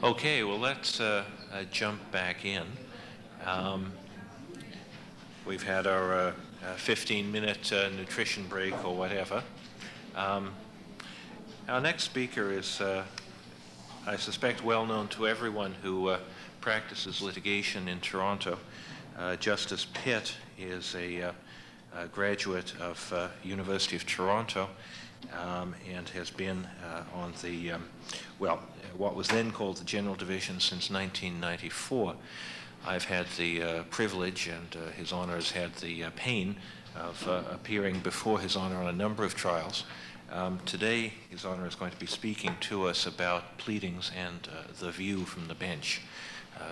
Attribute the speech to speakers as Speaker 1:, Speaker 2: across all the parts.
Speaker 1: Okay, well, let's jump back in. We've had our 15-minute nutrition break or whatever. Our next speaker is, I suspect, well known to everyone who practices litigation in Toronto. Justice Pitt is a graduate of University of Toronto and has been on the, what was then called the General Division since 1994. I've had the privilege, and His Honor has had the pain of appearing before His Honor on a number of trials. Today, His Honor is going to be speaking to us about pleadings and the view from the bench.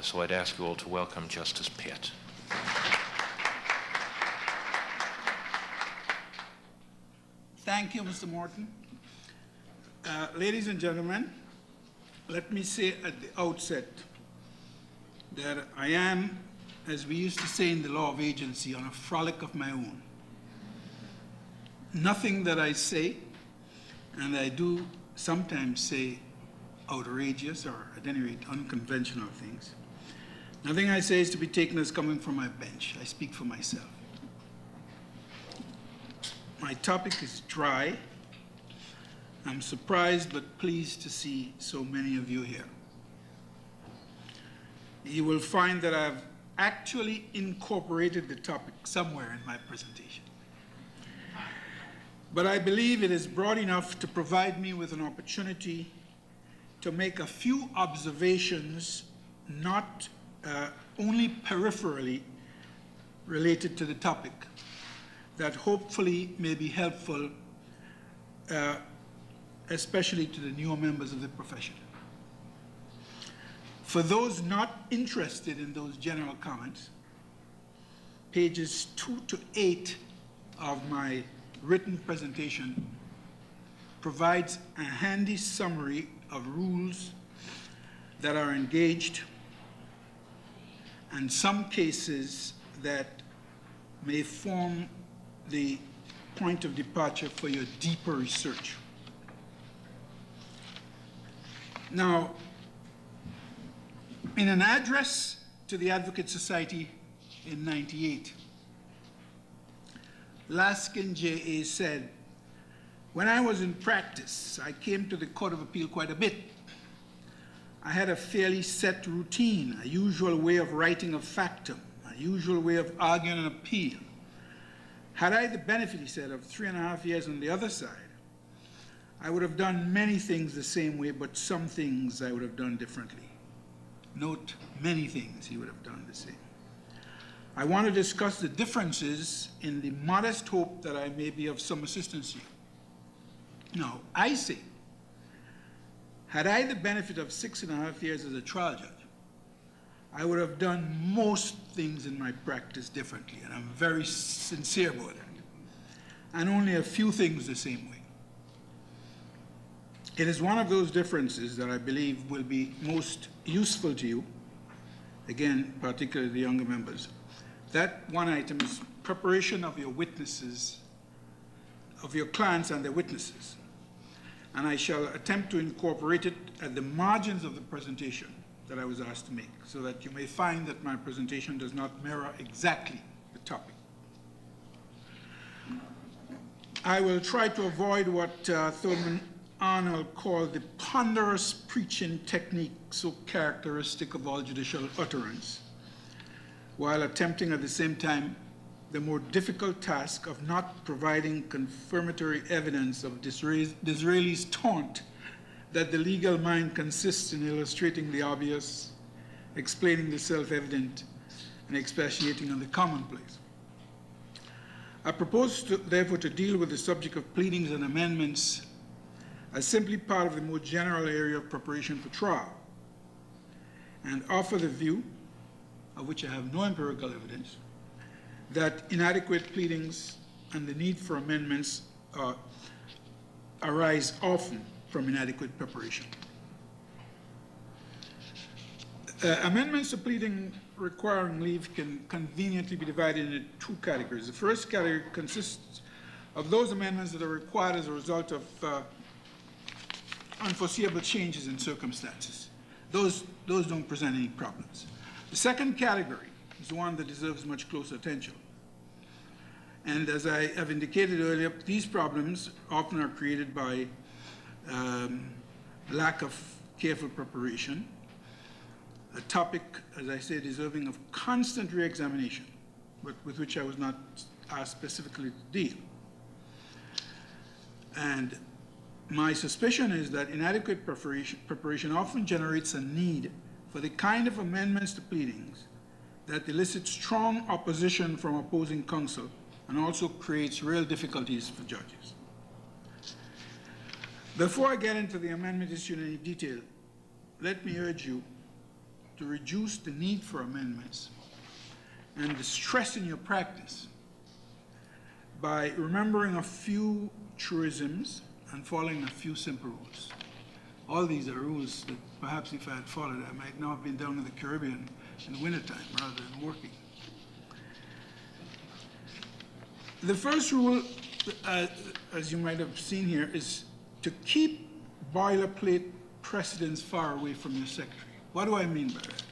Speaker 1: So I'd ask you all to welcome Justice Pitt.
Speaker 2: Thank you, Mr. Morton. Ladies and gentlemen, let me say at the outset that I am, as we used to say in the law of agency, on a frolic of my own. Nothing that I say, and I do sometimes say outrageous or at any rate unconventional things, nothing I say is to be taken as coming from my bench. I speak for myself. My topic is dry. I'm surprised but pleased to see so many of you here. You will find that I've actually incorporated the topic somewhere in my presentation. But I believe it is broad enough to provide me with an opportunity to make a few observations, not only peripherally related to the topic, that hopefully may be helpful, especially to the newer members of the profession. For those not interested in those general comments, pages 2 to 8 of my written presentation provides a handy summary of rules that are engaged and some cases that may form the point of departure for your deeper research. Now, in an address to the Advocate Society in '98, Laskin J.A. said, "When I was in practice, I came to the Court of Appeal quite a bit. I had a fairly set routine, a usual way of writing a factum, a usual way of arguing an appeal. Had I the benefit," he said, "of 3.5 years on the other side, I would have done many things the same way, but some things I would have done differently." Note, many things he would have done the same. I want to discuss the differences in the modest hope that I may be of some assistance to you. Now, I say, had I the benefit of 6.5 years as a trial judge, I would have done most things in my practice differently, and I'm very sincere about that, and only a few things the same way. It is one of those differences that I believe will be most useful to you, again, particularly the younger members. That one item is preparation of your witnesses, of your clients and their witnesses. And I shall attempt to incorporate it at the margins of the presentation that I was asked to make, so that you may find that my presentation does not mirror exactly the topic. I will try to avoid what Thurman Arnold called the ponderous preaching technique so characteristic of all judicial utterance, while attempting at the same time the more difficult task of not providing confirmatory evidence of Disraeli's taunt that the legal mind consists in illustrating the obvious, explaining the self-evident, and expatiating on the commonplace. I propose, therefore, to deal with the subject of pleadings and amendments as simply part of the more general area of preparation for trial, and offer the view, of which I have no empirical evidence, that inadequate pleadings and the need for amendments arise often from inadequate preparation. Amendments to pleading requiring leave can conveniently be divided into two categories. The first category consists of those amendments that are required as a result of unforeseeable changes in circumstances. Those don't present any problems. The second category is the one that deserves much closer attention. And as I have indicated earlier, these problems often are created by lack of careful preparation, a topic, as I say, deserving of constant re-examination, but with which I was not asked specifically to deal. And my suspicion is that inadequate preparation often generates a need for the kind of amendments to pleadings that elicit strong opposition from opposing counsel and also creates real difficulties for judges. Before I get into the amendment issue in any detail, let me urge you to reduce the need for amendments and the stress in your practice by remembering a few truisms and following a few simple rules. All these are rules that perhaps if I had followed, I might now have been down in the Caribbean in the wintertime rather than working. The first rule, as you might have seen here, is to keep boilerplate precedents far away from your secretary. What do I mean by that?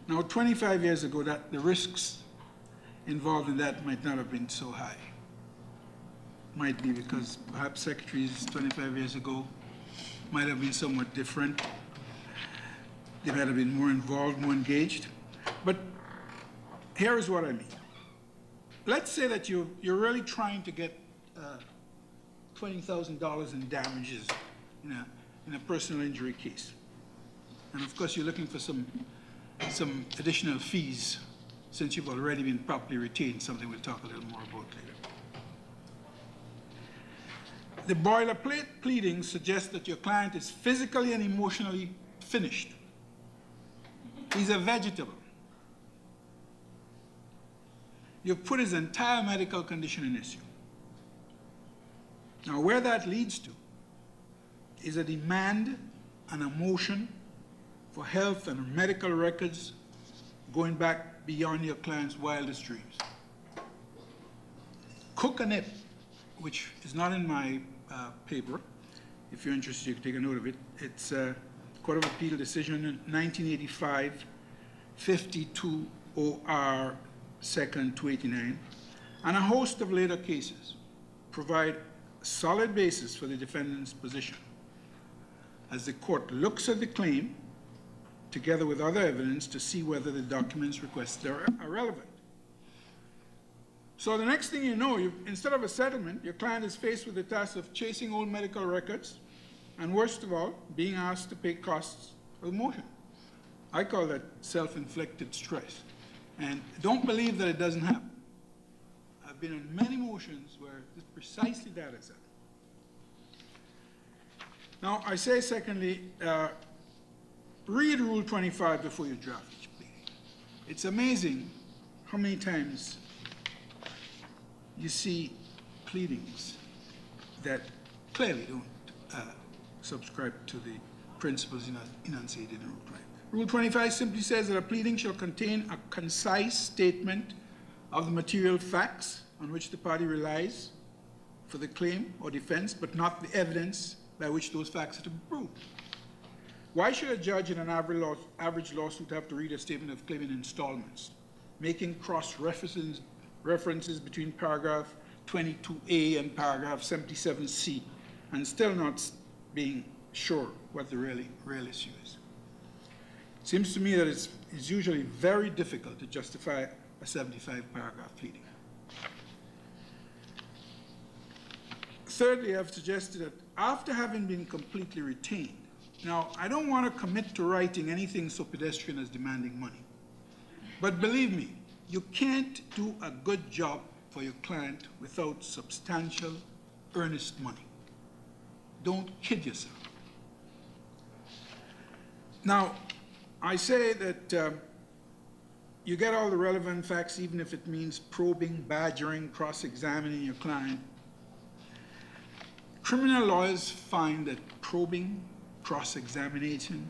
Speaker 2: Now, 25 years ago, the risks involved in that might not have been so high. Might be because perhaps secretaries 25 years ago might have been somewhat different. They might have been more involved, more engaged. But here is what I mean. Let's say that you're really trying to get $20,000 in damages in a personal injury case. And of course, you're looking for some additional fees since you've already been properly retained, something we'll talk a little more about later. The boilerplate pleading suggests that your client is physically and emotionally finished. He's a vegetable. You've put his entire medical condition in issue. Now, where that leads to is a demand and a motion for health and medical records going back beyond your client's wildest dreams. Cook and Nip, which is not in my paper, if you're interested, you can take a note of it. It's a Court of Appeal decision in 1985, 52 OR 2nd 289, and a host of later cases provide a solid basis for the defendant's position as the court looks at the claim together with other evidence to see whether the documents requested are relevant. So the next thing you know, instead of a settlement, your client is faced with the task of chasing old medical records and, worst of all, being asked to pay costs of motion. I call that self-inflicted stress. And don't believe that it doesn't happen. I've been on many motions where precisely that is happened. Now, I say, secondly, read Rule 25 before you draft each pleading. It's amazing how many times you see pleadings that clearly don't subscribe to the principles enunciated in Rule 25. Rule 25 simply says that a pleading shall contain a concise statement of the material facts on which the party relies for the claim or defense, but not the evidence by which those facts are to be proved. Why should a judge in an average lawsuit have to read a statement of claim in installments, making cross-references between paragraph 22A and paragraph 77C, and still not being sure what the real issue is? It seems to me that it's usually very difficult to justify a 75-paragraph pleading. Thirdly, I've suggested that after having been completely retained, now, I don't want to commit to writing anything so pedestrian as demanding money. But believe me, you can't do a good job for your client without substantial, earnest money. Don't kid yourself. Now, I say that you get all the relevant facts, even if it means probing, badgering, cross-examining your client. Criminal lawyers find that probing, cross-examination,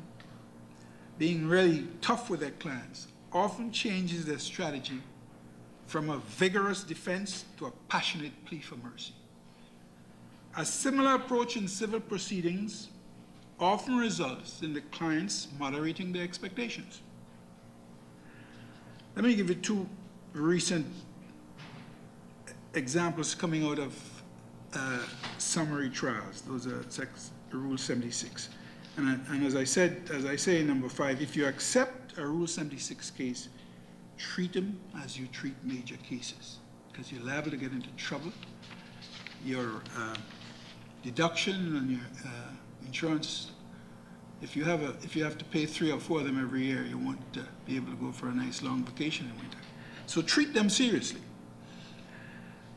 Speaker 2: being really tough with their clients, often changes their strategy from a vigorous defense to a passionate plea for mercy. A similar approach in civil proceedings often results in the clients moderating their expectations. Let me give you two recent examples coming out of summary trials. Those are Rule 76. And as I say in number 5, if you accept a Rule 76 case, treat them as you treat major cases, because you're liable to get into trouble. Your deduction on your insurance, if you have to pay 3 or 4 of them every year, you won't be able to go for a nice long vacation in winter. So treat them seriously.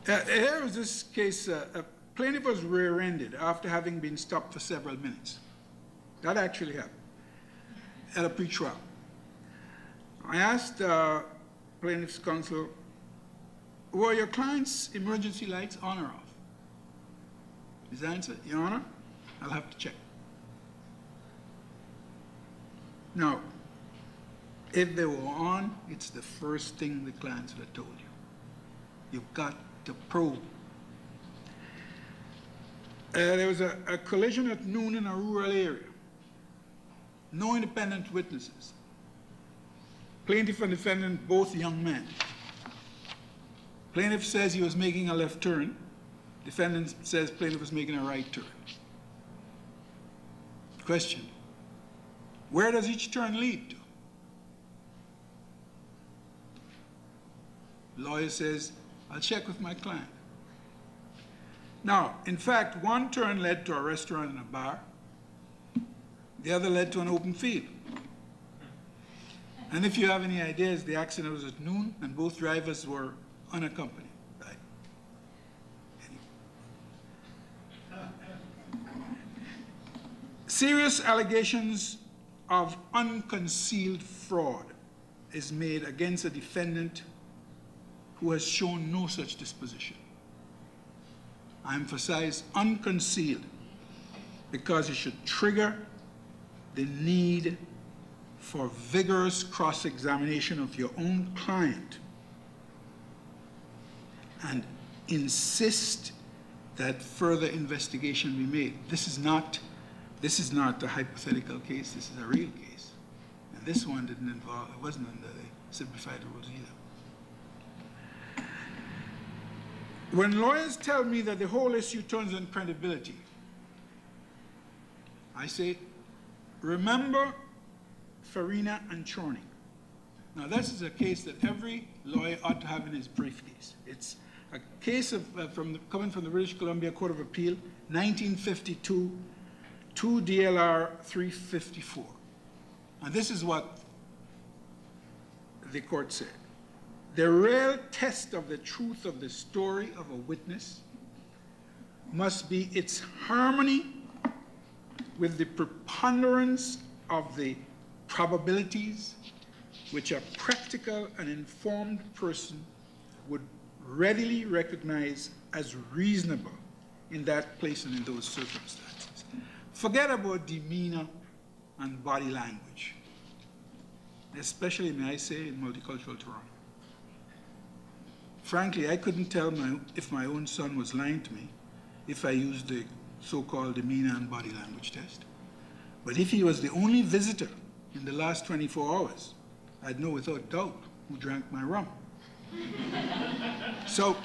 Speaker 2: Here is this case, a plaintiff was rear-ended after having been stopped for several minutes. That actually happened at a pre-trial. I asked plaintiff's counsel, were your client's emergency lights on or off? His answer, Your Honor, I'll have to check. Now, if they were on, it's the first thing the clients would have told you. You've got to probe. There was a collision at noon in a rural area. No independent witnesses. Plaintiff and defendant, both young men. Plaintiff says he was making a left turn. Defendant says plaintiff was making a right turn. Question, where does each turn lead to? Lawyer says, I'll check with my client. Now, in fact, one turn led to a restaurant and a bar. The other led to an open field. And if you have any ideas, the accident was at noon and both drivers were unaccompanied. Right? Serious allegations of unconcealed fraud is made against a defendant who has shown no such disposition. I emphasize unconcealed because it should trigger the need for vigorous cross-examination of your own client and insist that further investigation be made. This is not a hypothetical case, this is a real case. And this one it wasn't under the simplified rules either. When lawyers tell me that the whole issue turns on credibility, I say, remember Farina and Chorning. Now this is a case that every lawyer ought to have in his briefcase. It's a case coming from the British Columbia Court of Appeal, 1952, 2 DLR 354. And this is what the court said. The real test of the truth of the story of a witness must be its harmony with the preponderance of the probabilities which a practical and informed person would readily recognize as reasonable in that place and in those circumstances. Forget about demeanor and body language, especially, may I say, in multicultural Toronto. Frankly, I couldn't tell if my own son was lying to me if I used the so-called demeanor and body language test. But if he was the only visitor in the last 24 hours, I'd know without doubt who drank my rum. So,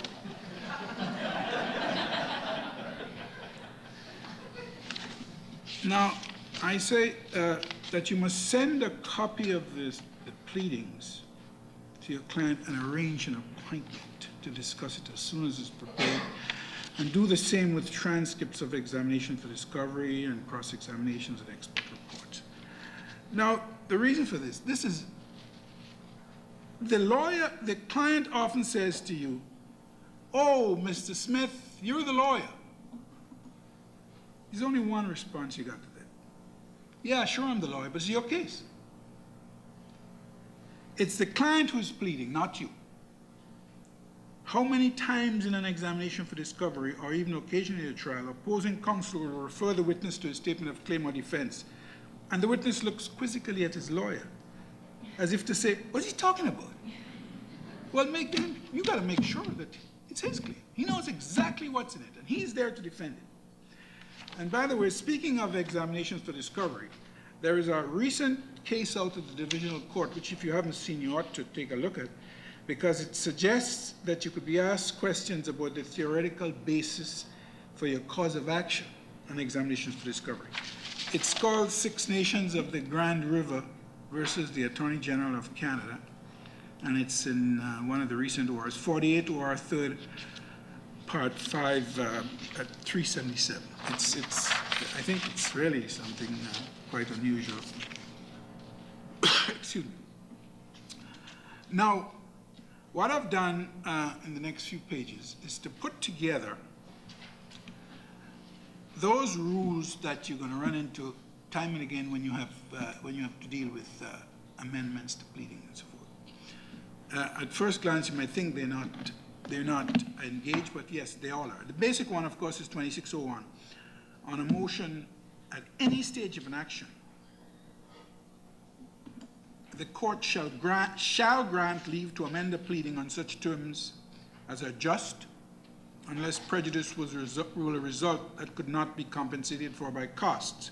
Speaker 2: now I say that you must send a copy of the pleadings to your client and arrange an appointment to discuss it as soon as it's prepared, and do the same with transcripts of examination for discovery and cross-examinations and expert reports. Now, the reason for this is the client often says to you, oh, Mr. Smith, you're the lawyer. There's only one response you got to that. Yeah, sure, I'm the lawyer, but it's your case. It's the client who's pleading, not you. How many times in an examination for discovery, or even occasionally a trial, opposing counsel will refer the witness to a statement of claim or defense, and the witness looks quizzically at his lawyer, as if to say, what's he talking about? Well, you got to make sure that it's his claim. He knows exactly what's in it, and he's there to defend it. And by the way, speaking of examinations for discovery, there is a recent case out of the divisional court, which if you haven't seen, you ought to take a look at, because it suggests that you could be asked questions about the theoretical basis for your cause of action on examinations for discovery. It's called Six Nations of the Grand River versus the Attorney General of Canada, and it's in one of the recent ORs, 48 OR 3rd, Part 5 at 377. I think it's really something quite unusual. Excuse me. Now, what I've done in the next few pages is to put together those rules that you're going to run into time and again when you have to deal with amendments to pleading and so forth. At first glance, you might think they're not engaged, but yes, they all are. The basic one, of course, is 2601. On a motion at any stage of an action, the court shall grant leave to amend the pleading on such terms as are just, unless prejudice will result that could not be compensated for by costs.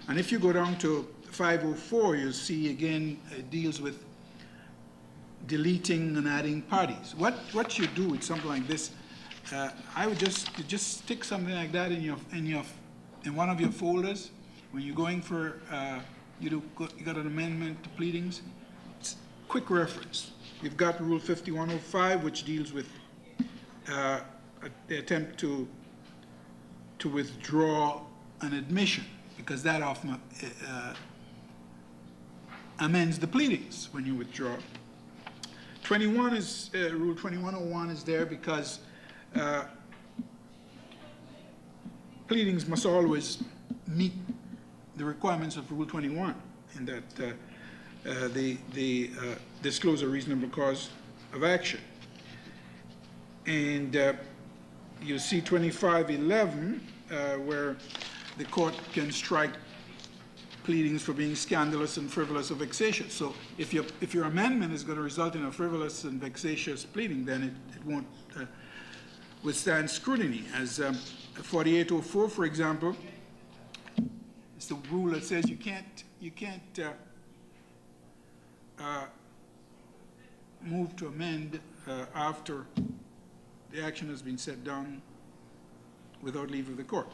Speaker 2: And if you go down to 504, you'll see again it deals with deleting and adding parties. What you do with something like this, I would just stick something like that in one of your folders when you're going for you got an amendment to pleadings. It's quick reference. We've got Rule 5105, which deals with the attempt to withdraw an admission, because that often amends the pleadings when you withdraw. 21 is Rule 2101 is there because pleadings must always meet the requirements of Rule 21, in that they disclose a reasonable cause of action. And you see 2511, where the court can strike pleadings for being scandalous and frivolous or vexatious. So if your amendment is going to result in a frivolous and vexatious pleading, then it won't withstand scrutiny. As 4804, for example, it's the rule that says you can't move to amend after the action has been set down without leave of the court.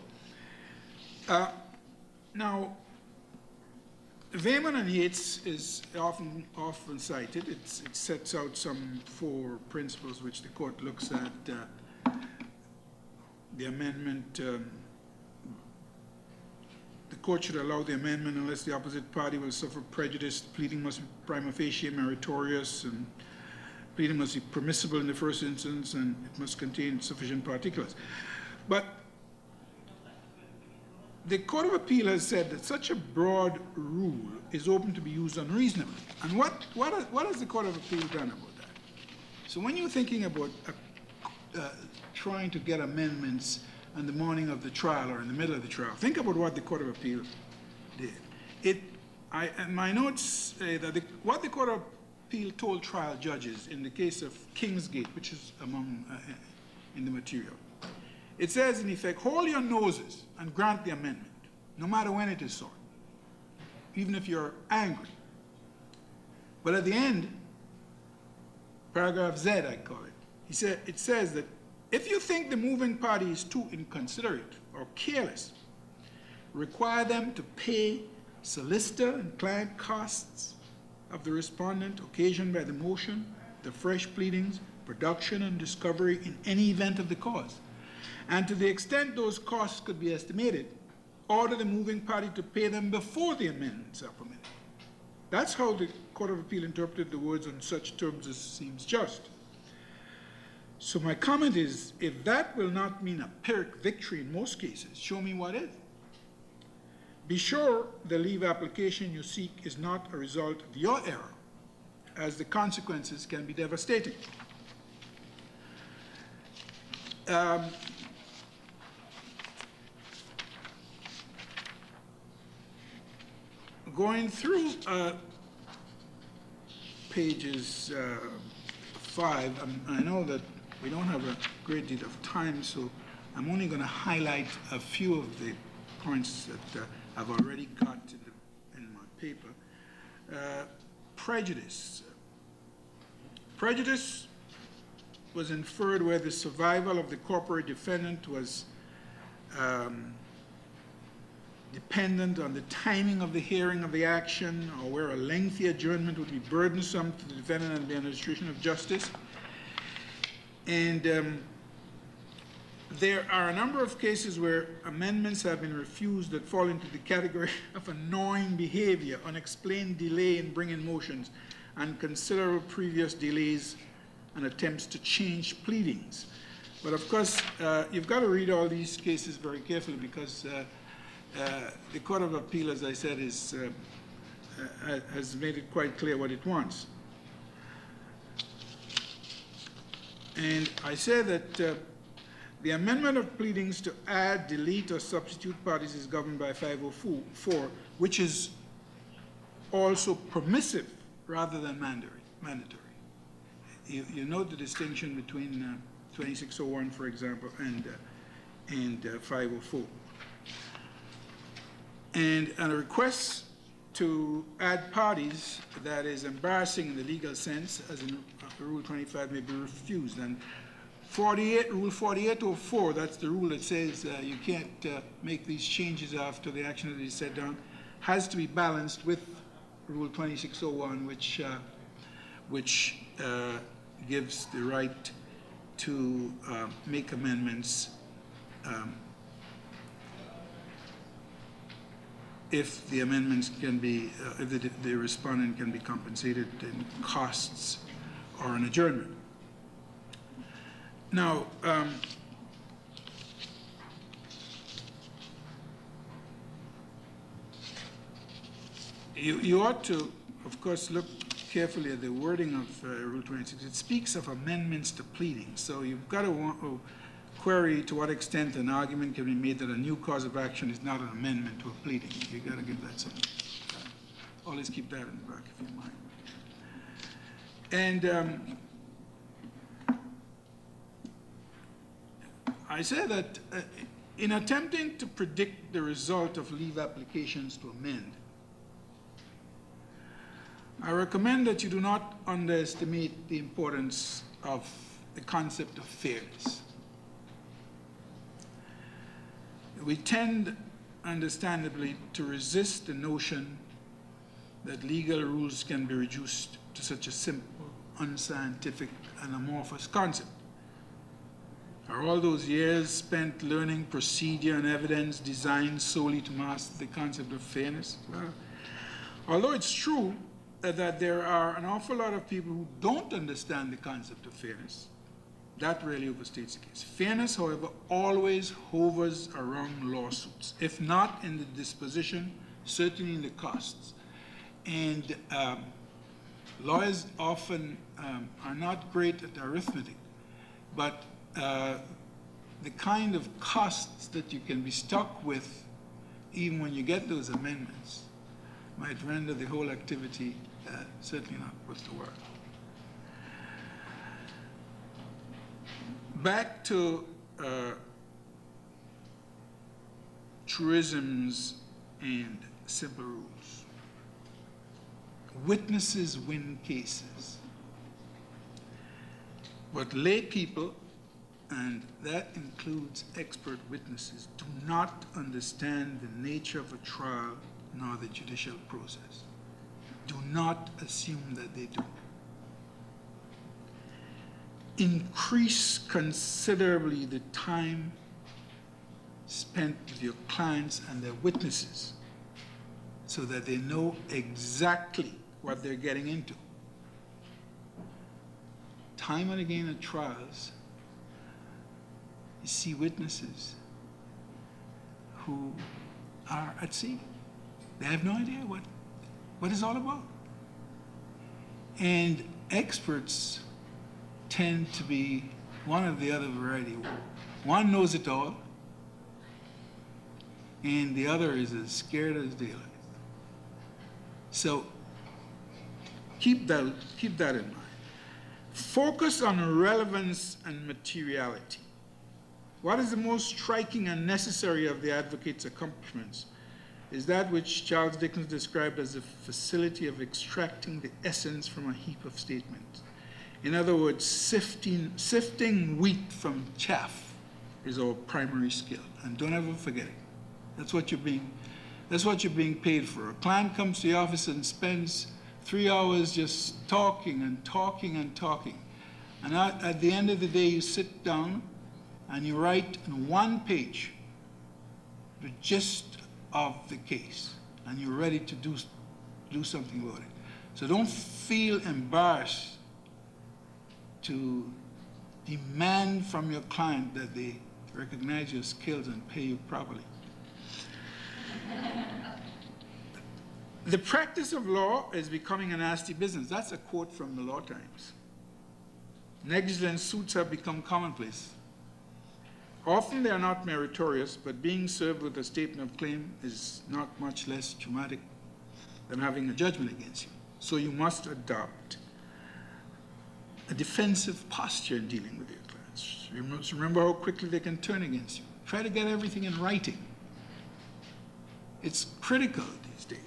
Speaker 2: Now, Wayman and Yates is often cited. It sets out some 4 principles which the court looks at. The amendment, the court should allow the amendment unless the opposite party will suffer prejudice. The pleading must be prima facie meritorious, and pleading must be permissible in the first instance, and it must contain sufficient particulars. But the Court of Appeal has said that such a broad rule is open to be used unreasonably. And what has the Court of Appeal done about that? So when you're thinking about trying to get amendments on the morning of the trial or in the middle of the trial, think about what the Court of Appeal did. My notes say that what the Court of Appeal told trial judges in the case of Kingsgate, which is among in the material, it says, in effect, hold your noses and grant the amendment, no matter when it is sought, even if you're angry. But at the end, paragraph Z, I call it, it says that if you think the moving party is too inconsiderate or careless, require them to pay solicitor and client costs of the respondent occasioned by the motion, the fresh pleadings, production and discovery in any event of the cause. And to the extent those costs could be estimated, order the moving party to pay them before the amendments are permitted. That's how the Court of Appeal interpreted the words on such terms as seems just. So my comment is, if that will not mean a Pyrrhic victory in most cases, show me what is. Be sure the leave application you seek is not a result of your error, as the consequences can be devastating. Going through pages 5, I know that we don't have a great deal of time, so I'm only going to highlight a few of the points that I've already got in my paper. Prejudice. Prejudice was inferred where the survival of the corporate defendant was dependent on the timing of the hearing of the action, or where a lengthy adjournment would be burdensome to the defendant and the administration of justice. And there are a number of cases where amendments have been refused that fall into the category of annoying behavior, unexplained delay in bringing motions, and considerable previous delays and attempts to change pleadings. But of course, you've got to read all these cases very carefully, because the Court of Appeal, as I said, has made it quite clear what it wants. And I say that the amendment of pleadings to add, delete, or substitute parties is governed by 504, which is also permissive rather than mandatory. You note the distinction between 2601, for example, and 504. And a request to add parties that is embarrassing in the legal sense, as in Rule 25, may be refused. And Rule 4804, that's the rule that says you can't make these changes after the action that is set down, has to be balanced with Rule 2601, which gives the right to make amendments if the amendments can be, if the respondent can be compensated in costs or an adjournment. Now, you ought to, of course, look carefully at the wording of Rule 26. It speaks of amendments to pleadings, so you've got to want to query to what extent an argument can be made that a new cause of action is not an amendment to a pleading. You've got to give that some. Always keep that in the back of your mind. And I say that in attempting to predict the result of leave applications to amend, I recommend that you do not underestimate the importance of the concept of fairness. We tend, understandably, to resist the notion that legal rules can be reduced to such a simple, unscientific, and amorphous concept. Are all those years spent learning procedure and evidence designed solely to master the concept of fairness? Well, although it's true that there are an awful lot of people who don't understand the concept of fairness, that really overstates the case. Fairness, however, always hovers around lawsuits, if not in the disposition, certainly in the costs. And lawyers often are not great at arithmetic, but the kind of costs that you can be stuck with, even when you get those amendments, might render the whole activity certainly not worth the work. Back to truisms and simple rules. Witnesses win cases, but lay people, and that includes expert witnesses, do not understand the nature of a trial nor the judicial process. Do not assume that they do. Increase considerably the time spent with your clients and their witnesses so that they know exactly what they're getting into. Time and again at trials, you see witnesses who are at sea. They have no idea what it's all about. And experts tend to be one of the other variety. One knows it all, and the other is as scared as daylight. So keep that in mind. Focus on relevance and materiality. What is the most striking and necessary of the advocate's accomplishments is that which Charles Dickens described as the facility of extracting the essence from a heap of statements. In other words, sifting wheat from chaff is our primary skill, and don't ever forget it. That's what you're being paid for. A client comes to the office and spends 3 hours just talking and talking and talking. And at the end of the day, you sit down and you write in 1 page the gist of the case, and you're ready to do something about it. So don't feel embarrassed to demand from your client that they recognize your skills and pay you properly. The practice of law is becoming a nasty business. That's a quote from the Law Times. Negligent suits have become commonplace. Often they are not meritorious, but being served with a statement of claim is not much less traumatic than having a judgment against you. So you must adopt a defensive posture in dealing with your clients. You must remember how quickly they can turn against you. Try to get everything in writing. It's critical these days.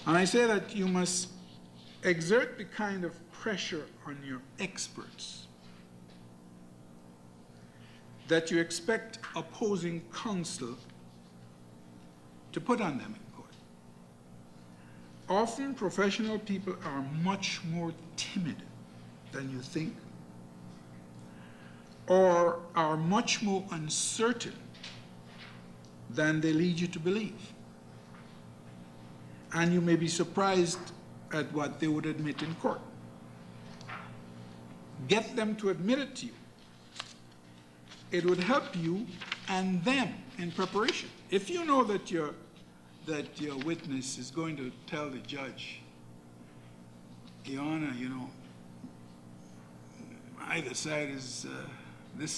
Speaker 2: And I say that you must exert the kind of pressure on your experts that you expect opposing counsel to put on them in court. Often professional people are much more timid than you think, or are much more uncertain than they lead you to believe. And you may be surprised at what they would admit in court. Get them to admit it to you. It would help you and them in preparation. If you know that your witness is going to tell the judge, Your Honor, you know, either side is the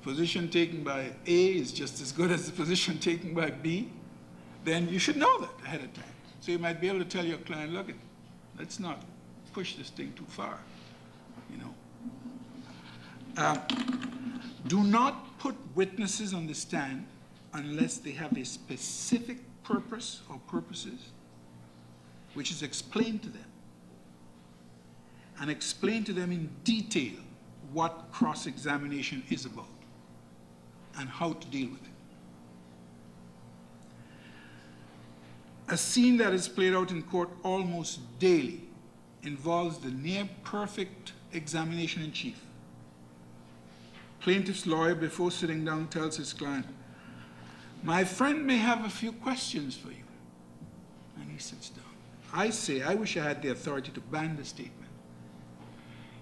Speaker 2: position taken by A is just as good as the position taken by B, then you should know that ahead of time. So you might be able to tell your client, look, let's not push this thing too far, you know. Do not put witnesses on the stand unless they have a specific purpose or purposes which is explained to them. And explain to them in detail what cross-examination is about and how to deal with it. A scene that is played out in court almost daily involves the near-perfect examination in chief. Plaintiff's lawyer, before sitting down, tells his client, "My friend may have a few questions for you." And he sits down. I say, I wish I had the authority to ban the statement.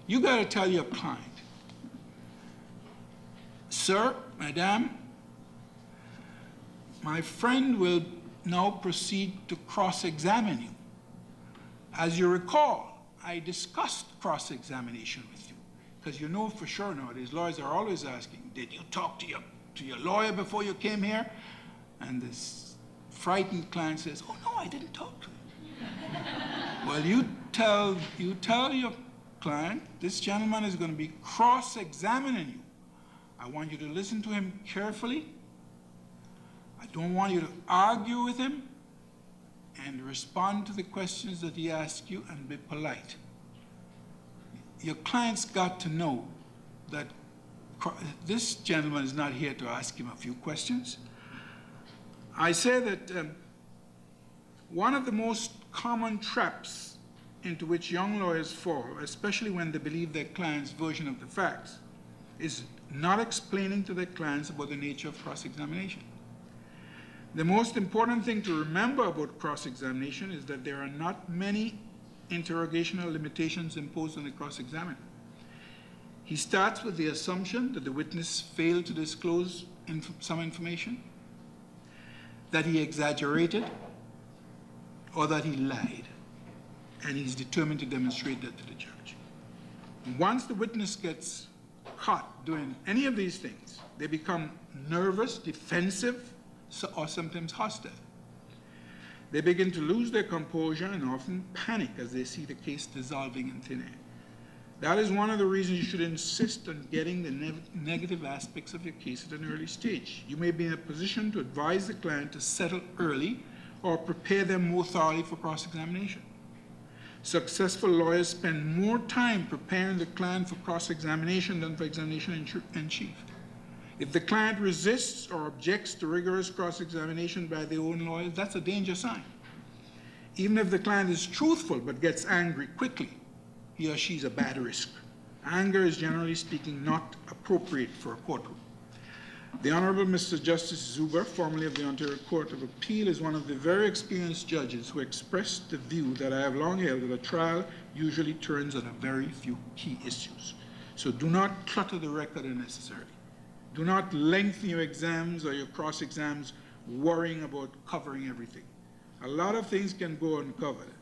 Speaker 2: You got to tell your client, "Sir, madam, my friend will now proceed to cross-examine you. As you recall, I discussed cross-examination with you." Because you know for sure nowadays, lawyers are always asking, "Did you talk to your lawyer before you came here?" And this frightened client says, "Oh no, I didn't talk to him." Well, you tell your client, "This gentleman is going to be cross-examining you. I want you to listen to him carefully. I don't want you to argue with him, and respond to the questions that he asks you and be polite." Your client's got to know that this gentleman is not here to ask him a few questions. I say that one of the most common traps into which young lawyers fall, especially when they believe their client's version of the facts, is not explaining to their clients about the nature of cross-examination. The most important thing to remember about cross-examination is that there are not many interrogational limitations imposed on the cross-examiner. He starts with the assumption that the witness failed to disclose some information, that he exaggerated, or that he lied, and he's determined to demonstrate that to the judge. Once the witness gets caught doing any of these things, they become nervous, defensive, or sometimes hostile. They begin to lose their composure and often panic as they see the case dissolving in thin air. That is one of the reasons you should insist on getting the negative aspects of your case at an early stage. You may be in a position to advise the client to settle early or prepare them more thoroughly for cross-examination. Successful lawyers spend more time preparing the client for cross-examination than for examination in chief. If the client resists or objects to rigorous cross-examination by their own lawyers, that's a danger sign. Even if the client is truthful but gets angry quickly, he or she is a bad risk. Anger is, generally speaking, not appropriate for a courtroom. The Honorable Mr. Justice Zuber, formerly of the Ontario Court of Appeal, is one of the very experienced judges who expressed the view that I have long held that a trial usually turns on a very few key issues. So do not clutter the record unnecessarily. Do not lengthen your exams or your cross-exams worrying about covering everything. A lot of things can go uncovered.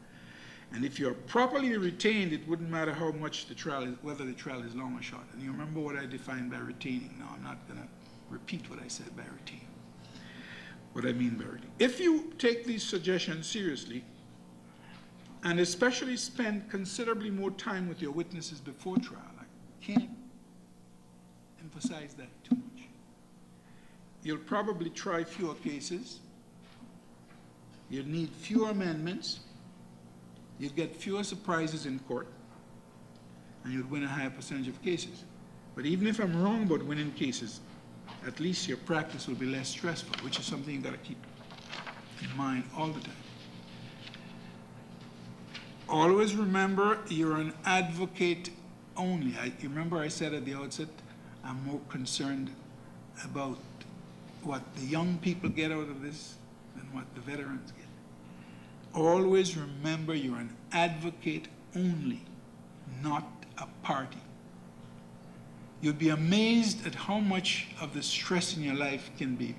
Speaker 2: And if you're properly retained, it wouldn't matter how much the trial is, whether the trial is long or short. And you remember what I defined by retaining. Now, I'm not going to repeat what I said by retaining. What I mean by retaining. If you take these suggestions seriously, and especially spend considerably more time with your witnesses before trial, I can't emphasize that too much. You'll probably try fewer cases. You'll need fewer amendments. You'll get fewer surprises in court, and you'll win a higher percentage of cases. But even if I'm wrong about winning cases, at least your practice will be less stressful, which is something you've got to keep in mind all the time. Always remember you're an advocate only. You remember I said at the outset, I'm more concerned about what the young people get out of this than what the veterans get. Always remember you're an advocate only, not a party. You'll be amazed at how much of the stress in your life can be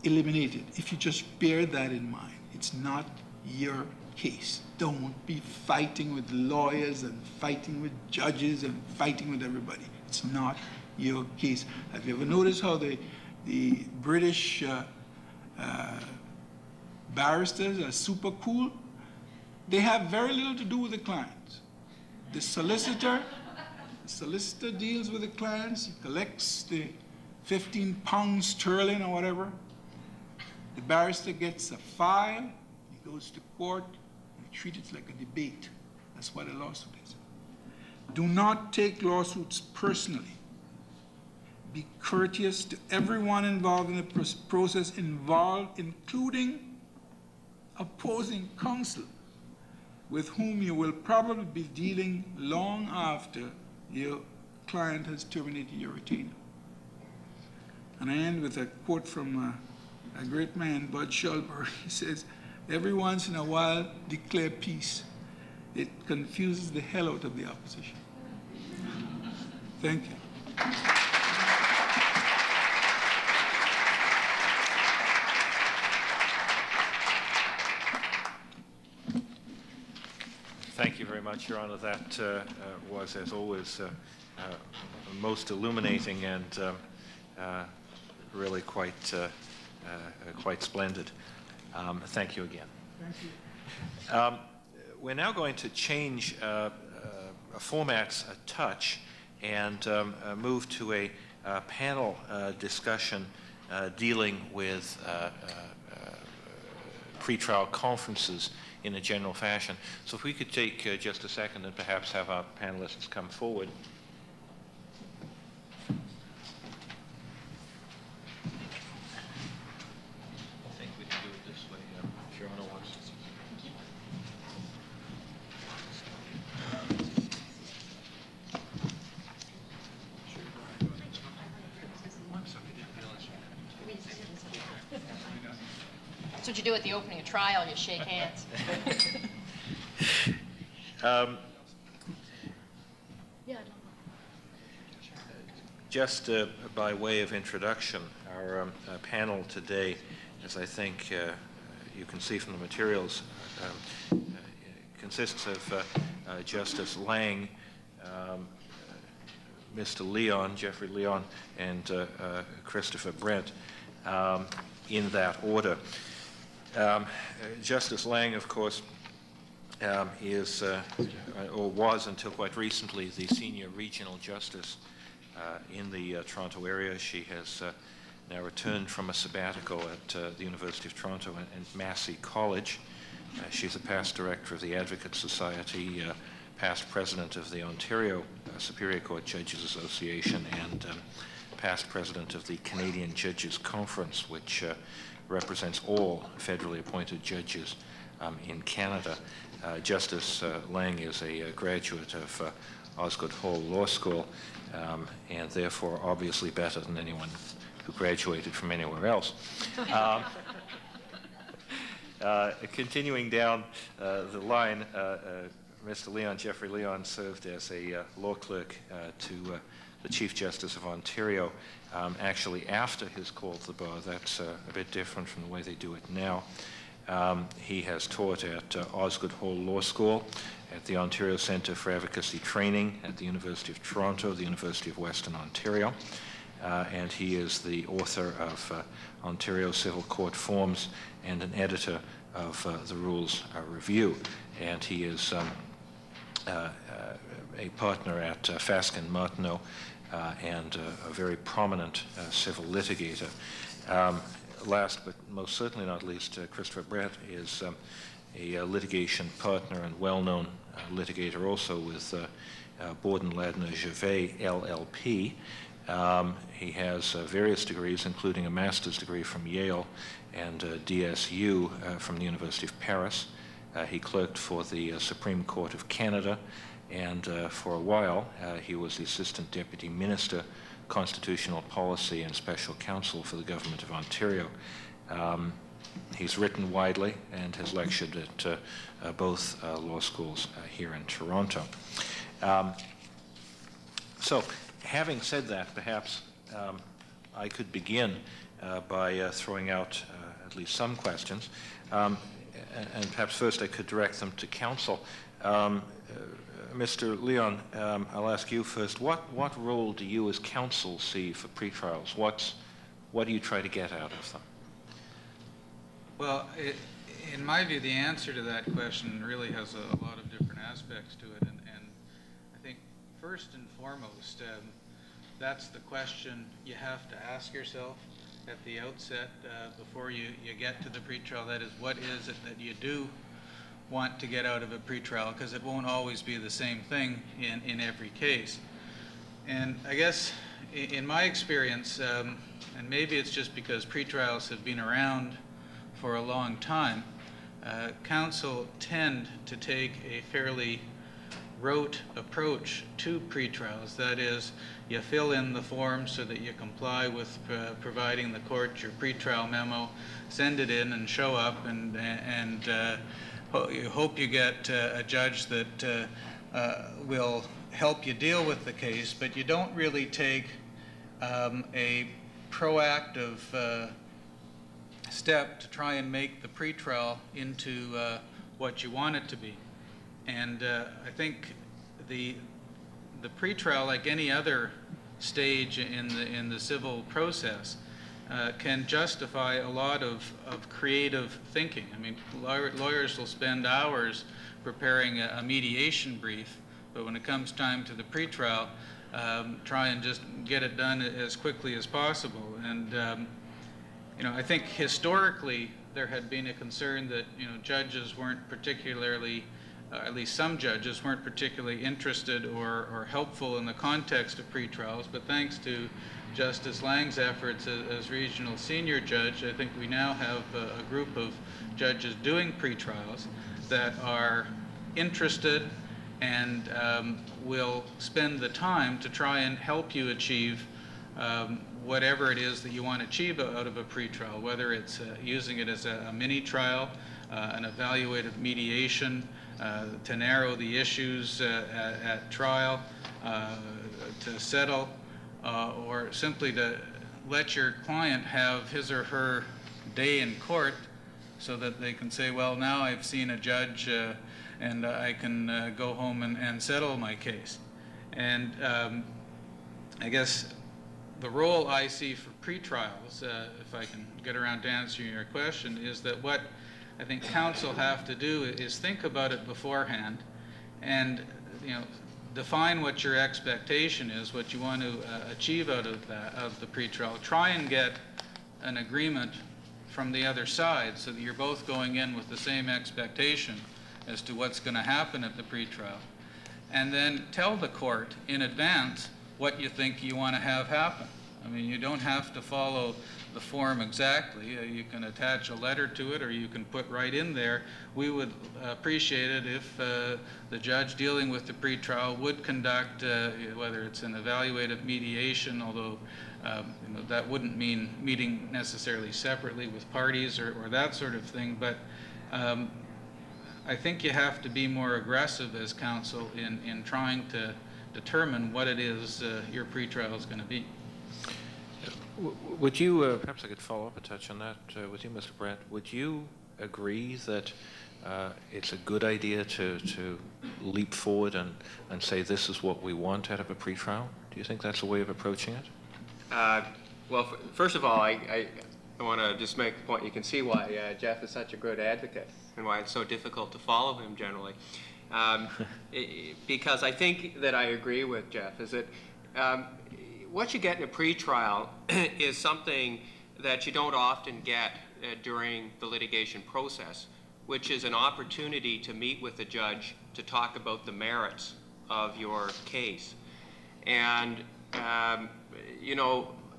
Speaker 2: eliminated if you just bear that in mind. It's not your case. Don't be fighting with lawyers and fighting with judges and fighting with everybody. It's not your case. Have you ever noticed how the British barristers are super cool? They have very little to do with the clients. The solicitor deals with the clients. He collects the 15 pounds sterling or whatever. The barrister gets a file. He goes to court and treats it like a debate. That's what a lawsuit is. Do not take lawsuits personally. Be courteous to everyone involved in the process, including opposing counsel, with whom you will probably be dealing long after your client has terminated your retainer. And I end with a quote from a great man, Bud Schulberg. He says, every once in a while, declare peace. It confuses the hell out of the opposition. Thank you.
Speaker 1: Thank you very much, Your Honor. That was, as always, most illuminating and really quite splendid. Thank you again.
Speaker 2: Thank you.
Speaker 1: We're now going to change formats a touch and move to a panel discussion dealing with pretrial conferences in a general fashion. So if we could take just a second and perhaps have our panelists come forward. I think we can do it this way, if Your Honor wants.
Speaker 3: That's what you do at the opening of trial, you shake hands.
Speaker 1: Just by way of introduction, our panel today, as I think you can see from the materials, consists of Justice Lang, Mr. Leon, Jeffrey Leon, and Christopher Bredt, in that order. Justice Lang, of course, is, or was until quite recently, the senior regional justice in the Toronto area. She has now returned from a sabbatical at the University of Toronto and Massey College. She's a past director of the Advocate Society, past president of the Ontario Superior Court Judges Association, and past president of the Canadian Judges Conference, which represents all federally appointed judges in Canada. Justice Lang is a graduate of Osgoode Hall Law School, and therefore obviously better than anyone who graduated from anywhere else. Continuing down the line, Mr. Leon, Jeffrey Leon, served as a law clerk to the Chief Justice of Ontario, actually after his call to the bar. That's a bit different from the way they do it now. He has taught at Osgoode Hall Law School, at the Ontario Centre for Advocacy Training at the University of Toronto, the University of Western Ontario, and he is the author of Ontario Civil Court Forms and an editor of the Rules Review. And he is a partner at Fasken Martineau and a very prominent civil litigator. Last but most certainly not least, Christopher Bredt is a litigation partner and well-known litigator also with Borden Ladner Gervais LLP. He has various degrees, including a master's degree from Yale and DSU from the University of Paris. He clerked for the Supreme Court of Canada, and for a while he was the Assistant Deputy Minister, Constitutional Policy and Special Counsel for the Government of Ontario. He's written widely and has lectured at both law schools here in Toronto. So, having said that, perhaps I could begin by throwing out at least some questions. And perhaps first I could direct them to counsel. Mr. Leon, I'll ask you first. What role do you as counsel see for pretrials? What do you try to get out of them?
Speaker 4: Well, in my view, the answer to that question really has a lot of different aspects to it. And I think first and foremost, that's the question you have to ask yourself at the outset before you get to the pretrial. That is, what is it that you do want to get out of a pretrial? Because it won't always be the same thing in every case. And I guess in my experience, and maybe it's just because pretrials have been around for a long time, counsel tend to take a fairly rote approach to pretrials. That is, you fill in the form so that you comply with providing the court your pretrial memo, send it in and show up, and you hope you get a judge that will help you deal with the case, but you don't really take a proactive step to try and make the pretrial into what you want it to be. And I think the pretrial, like any other stage in the civil process, can justify a lot of creative thinking. I mean, lawyers will spend hours preparing a mediation brief, but when it comes time to the pretrial, try and just get it done as quickly as possible. And you know, I think historically there had been a concern that, you know, judges weren't particularly, at least some judges weren't particularly interested or helpful in the context of pretrials. But thanks to Justice Lang's efforts as regional senior judge, I think we now have a group of judges doing pretrials that are interested and will spend the time to try and help you achieve whatever it is that you want to achieve out of a pretrial, whether it's using it as a mini trial, an evaluative mediation, to narrow the issues at trial, to settle, or simply to let your client have his or her day in court so that they can say, well, now I've seen a judge and I can go home and settle my case. And I guess the role I see for pretrials, if I can get around to answering your question, is that what I think counsel have to do is think about it beforehand and, define what your expectation is, what you want to achieve out of the pretrial. Try and get an agreement from the other side so that you're both going in with the same expectation as to what's going to happen at the pretrial. And then tell the court in advance what you think you want to have happen. I mean, you don't have to follow the form exactly. You can attach a letter to it, or you can put right in there. We would appreciate it if the judge dealing with the pretrial would conduct, whether it's an evaluative mediation, although that wouldn't mean meeting necessarily separately with parties or that sort of thing. But I think you have to be more aggressive as counsel in trying to determine what it is your pretrial is going to be.
Speaker 1: Would you, perhaps I could follow up a touch on that with you, Mr. Bredt. Would you agree that it's a good idea to leap forward and say this is what we want out of a pretrial? Do you think that's a way of approaching it?
Speaker 5: Well, first of all, I want to just make the point. You can see why Jeff is such a good advocate and why it's so difficult to follow him generally. Because I think that I agree with Jeff, is that what you get in a pretrial is something that you don't often get during the litigation process, which is an opportunity to meet with the judge to talk about the merits of your case. And,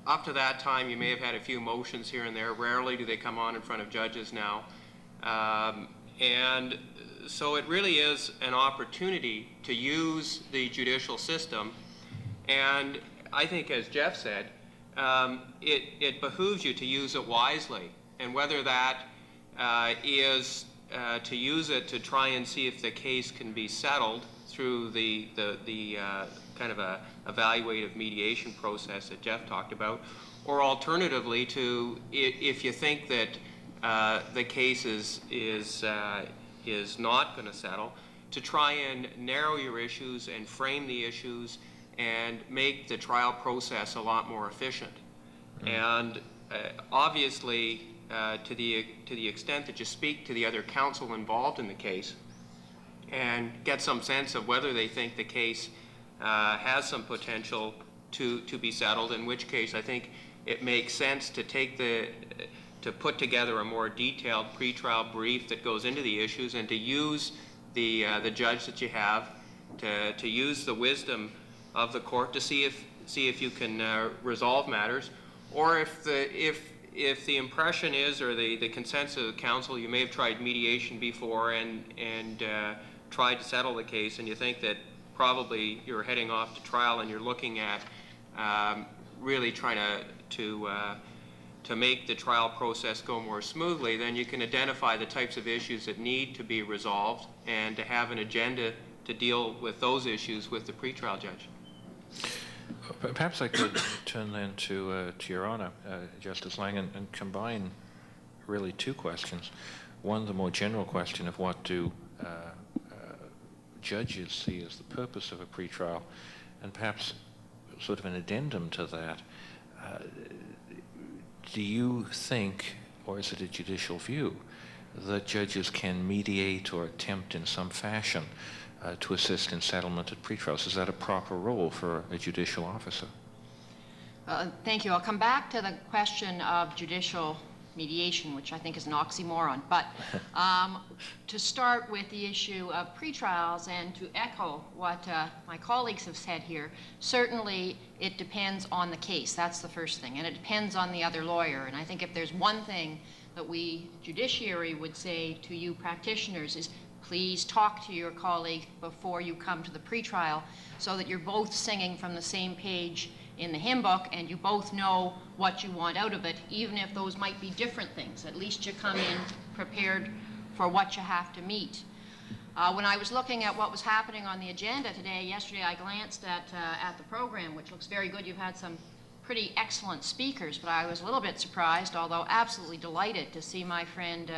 Speaker 5: up to that time, you may have had a few motions here and there. Rarely do they come on in front of judges now. And so it really is an opportunity to use the judicial system. And I think, as Jeff said, it behooves you to use it wisely. And whether that is to use it to try and see if the case can be settled through the kind of a evaluative mediation process that Jeff talked about, or alternatively to, if you think that the case is not going to settle, to try and narrow your issues and frame the issues and make the trial process a lot more efficient. And obviously, to the extent that you speak to the other counsel involved in the case and get some sense of whether they think the case has some potential to be settled, in which case I think it makes sense to put together a more detailed pretrial brief that goes into the issues and to use the judge that you have, to use the wisdom of the court to see if you can resolve matters, or if the impression is, or the consensus of the counsel, you may have tried mediation before and tried to settle the case, and you think that probably you're heading off to trial and you're looking at really trying to make the trial process go more smoothly, then you can identify the types of issues that need to be resolved and to have an agenda to deal with those issues with the pretrial judge.
Speaker 1: Perhaps I could turn then to Your Honor, Justice Lang, and combine really two questions. One, the more general question of what do judges see as the purpose of a pretrial, and perhaps sort of an addendum to that. Do you think, or is it a judicial view, that judges can mediate or attempt in some fashion to assist in settlement at pretrials? Is that a proper role for a judicial officer?
Speaker 3: Thank you. I'll come back to the question of judicial mediation, which I think is an oxymoron. But to start with the issue of pretrials and to echo what my colleagues have said here, certainly it depends on the case. That's the first thing. And it depends on the other lawyer. And I think if there's one thing that we judiciary would say to you practitioners is, please talk to your colleague before you come to the pretrial so that you're both singing from the same page in the hymn book and you both know what you want out of it, even if those might be different things. At least you come in prepared for what you have to meet. When I was looking at what was happening on the agenda yesterday I glanced at the program, which looks very good. You've had some pretty excellent speakers, but I was a little bit surprised, although absolutely delighted to see my friend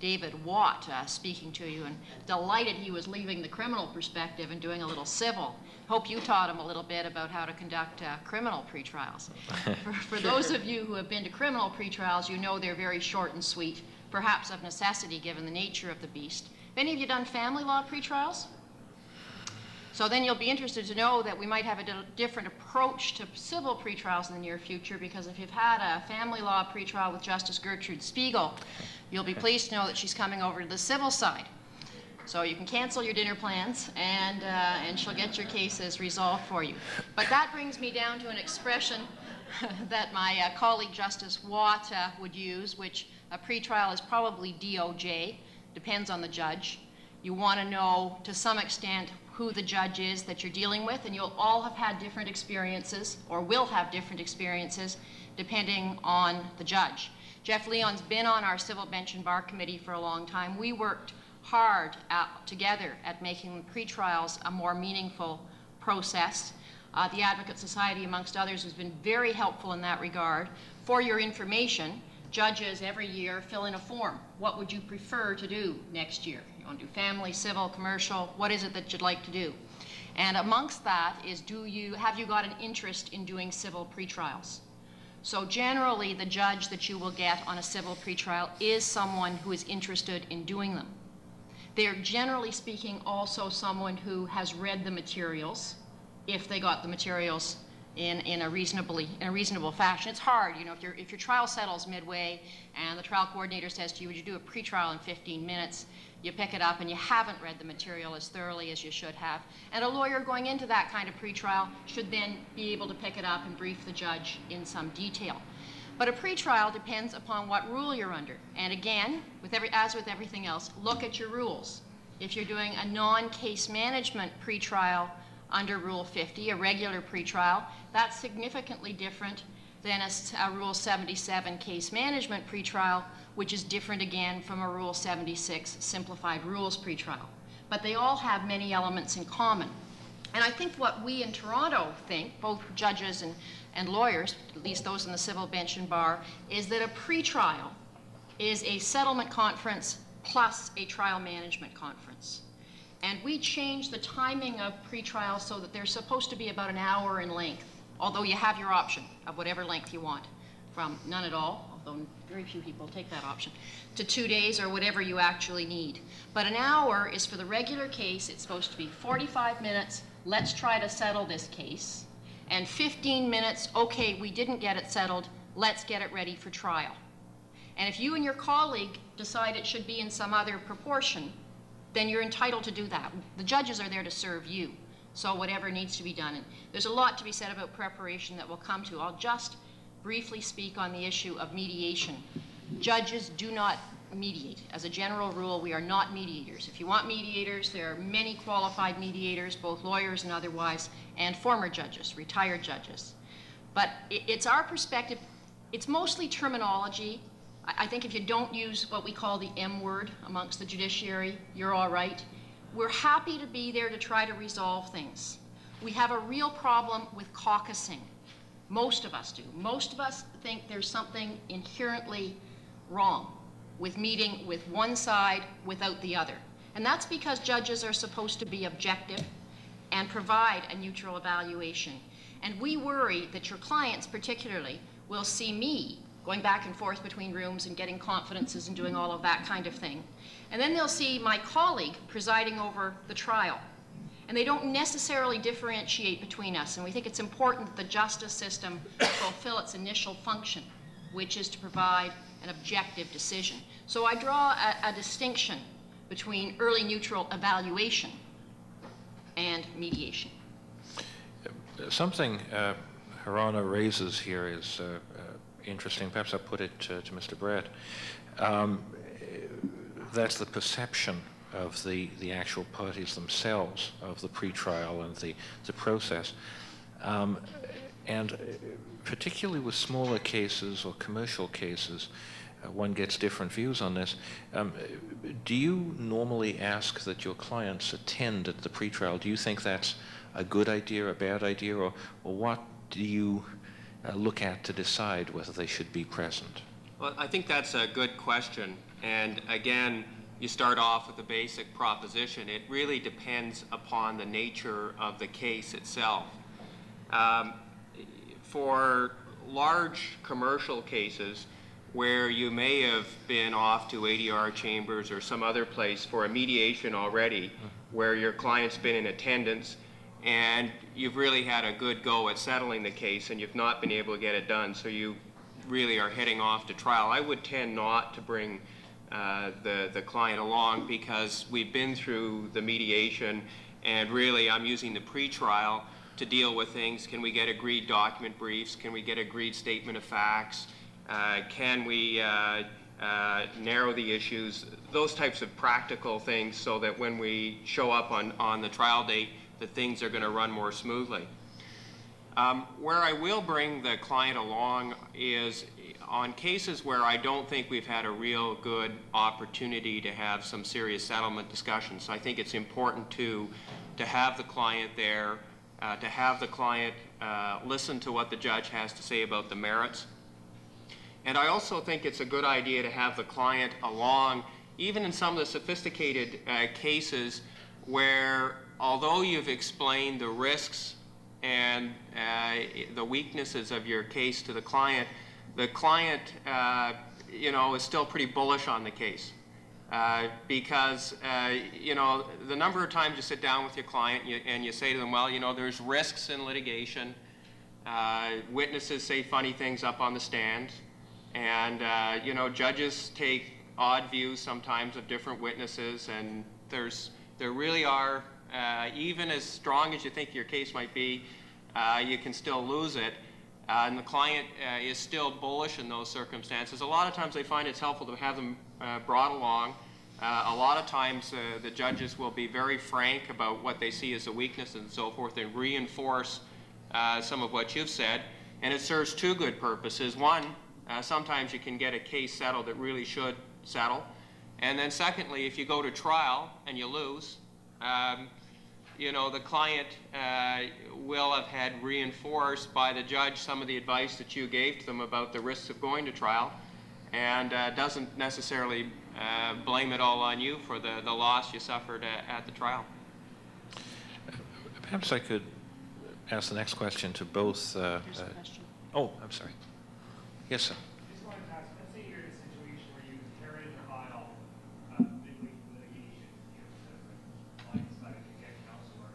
Speaker 3: David Watt speaking to you, and delighted he was leaving the criminal perspective and doing a little civil. Hope you taught him a little bit about how to conduct criminal pretrials. For those of you who have been to criminal pretrials, you know they're very short and sweet. perhaps of necessity given the nature of the beast. Have any of you done family law pretrials? So then you'll be interested to know that we might have a different approach to civil pretrials in the near future, because if you've had a family law pretrial with Justice Gertrude Spiegel, you'll be pleased to know that she's coming over to the civil side. So you can cancel your dinner plans, and she'll get your cases resolved for you. But that brings me down to an expression that my colleague Justice Watt would use, which a pretrial is probably DOJ, depends on the judge. You want to know to some extent who the judge is that you're dealing with, and you'll all have had different experiences, or will have different experiences, depending on the judge. Jeff Leon's been on our Civil Bench and Bar Committee for a long time. We worked hard together at making pretrials a more meaningful process. The Advocate Society, amongst others, has been very helpful in that regard. For your information, judges every year fill in a form. What would you prefer to do next year? You want to do family, civil, commercial? What is it that you'd like to do? And amongst that is, have you got an interest in doing civil pretrials? So generally, the judge that you will get on a civil pretrial is someone who is interested in doing them. They're generally speaking also someone who has read the materials, if they got the materials in a reasonable fashion. It's hard, you know, if your trial settles midway and the trial coordinator says to you, would you do a pretrial in 15 minutes? You pick it up and you haven't read the material as thoroughly as you should have. And a lawyer going into that kind of pretrial should then be able to pick it up and brief the judge in some detail. But a pretrial depends upon what rule you're under. And again, as with everything else, look at your rules. If you're doing a non-case management pretrial under Rule 50, a regular pretrial, that's significantly different than a Rule 77 case management pretrial, which is different again from a Rule 76 simplified rules pretrial. But they all have many elements in common. And I think what we in Toronto think, both judges and lawyers, at least those in the civil bench and bar, is that a pretrial is a settlement conference plus a trial management conference. And we changed the timing of pretrials so that they're supposed to be about an hour in length, although you have your option of whatever length you want, from none at all, although very few people take that option, to 2 days or whatever you actually need. But an hour is for the regular case. It's supposed to be 45 minutes, let's try to settle this case, and 15 minutes, okay, we didn't get it settled, let's get it ready for trial. And if you and your colleague decide it should be in some other proportion, then you're entitled to do that. The judges are there to serve you, so whatever needs to be done. And there's a lot to be said about preparation that we'll come to. I'll just briefly speak on the issue of mediation. Judges do not mediate. As a general rule, we are not mediators. If you want mediators, there are many qualified mediators, both lawyers and otherwise, and former judges, retired judges. But it's our perspective, it's mostly terminology. I think if you don't use what we call the M word amongst the judiciary, you're all right. We're happy to be there to try to resolve things. We have a real problem with caucusing. Most of us do. Most of us think there's something inherently wrong with meeting with one side without the other. And that's because judges are supposed to be objective and provide a neutral evaluation. And we worry that your clients particularly will see me going back and forth between rooms and getting confidences and doing all of that kind of thing. And then they'll see my colleague presiding over the trial. And they don't necessarily differentiate between us. And we think it's important that the justice system fulfill its initial function, which is to provide an objective decision. So I draw a distinction between early neutral evaluation and mediation.
Speaker 1: Something Harana raises here is interesting. Perhaps I'll put it to Mr. Bredt. That's the perception of the actual parties themselves of the pretrial and the process. And particularly with smaller cases or commercial cases, one gets different views on this. Do you normally ask that your clients attend at the pretrial? Do you think that's a good idea, a bad idea, or what do you look at to decide whether they should be present?
Speaker 5: Well, I think that's a good question. And again, you start off with the basic proposition. It really depends upon the nature of the case itself. For large commercial cases, where you may have been off to ADR chambers or some other place for a mediation already, where your client's been in attendance, and you've really had a good go at settling the case and you've not been able to get it done, so you really are heading off to trial. I would tend not to bring the client along, because we've been through the mediation, and really I'm using the pretrial to deal with things. Can we get agreed document briefs? Can we get agreed statement of facts? Can we narrow the issues? Those types of practical things, so that when we show up on the trial date, that things are going to run more smoothly. Where I will bring the client along is on cases where I don't think we've had a real good opportunity to have some serious settlement discussions. So I think it's important to have the client there, to have the client listen to what the judge has to say about the merits. And I also think it's a good idea to have the client along, even in some of the sophisticated cases where, although you've explained the risks and the weaknesses of your case to the client you know, is still pretty bullish on the case. Because you know, the number of times you sit down with your client and you say to them, well, you know, there's risks in litigation. Witnesses say funny things up on the stand. And you know, judges take odd views sometimes of different witnesses, and there really are, even as strong as you think your case might be, you can still lose it. And the client is still bullish in those circumstances. A lot of times they find it's helpful to have them brought along. A lot of times the judges will be very frank about what they see as a weakness and so forth, and reinforce some of what you've said. And it serves two good purposes. One, sometimes you can get a case settled that really should settle. And then secondly, if you go to trial and you lose, you know, the client will have had reinforced by the judge some of the advice that you gave to them about the risks of going to trial, and doesn't necessarily blame it all on you for the loss you suffered at the trial.
Speaker 1: Perhaps I could ask the next question to both.
Speaker 3: Here's a question.
Speaker 1: Oh, I'm sorry. Yes, sir.
Speaker 6: I just wanted to ask, let's say you're in a situation where you inherited a file midway through litigation, you know, because the client decided to get counsel or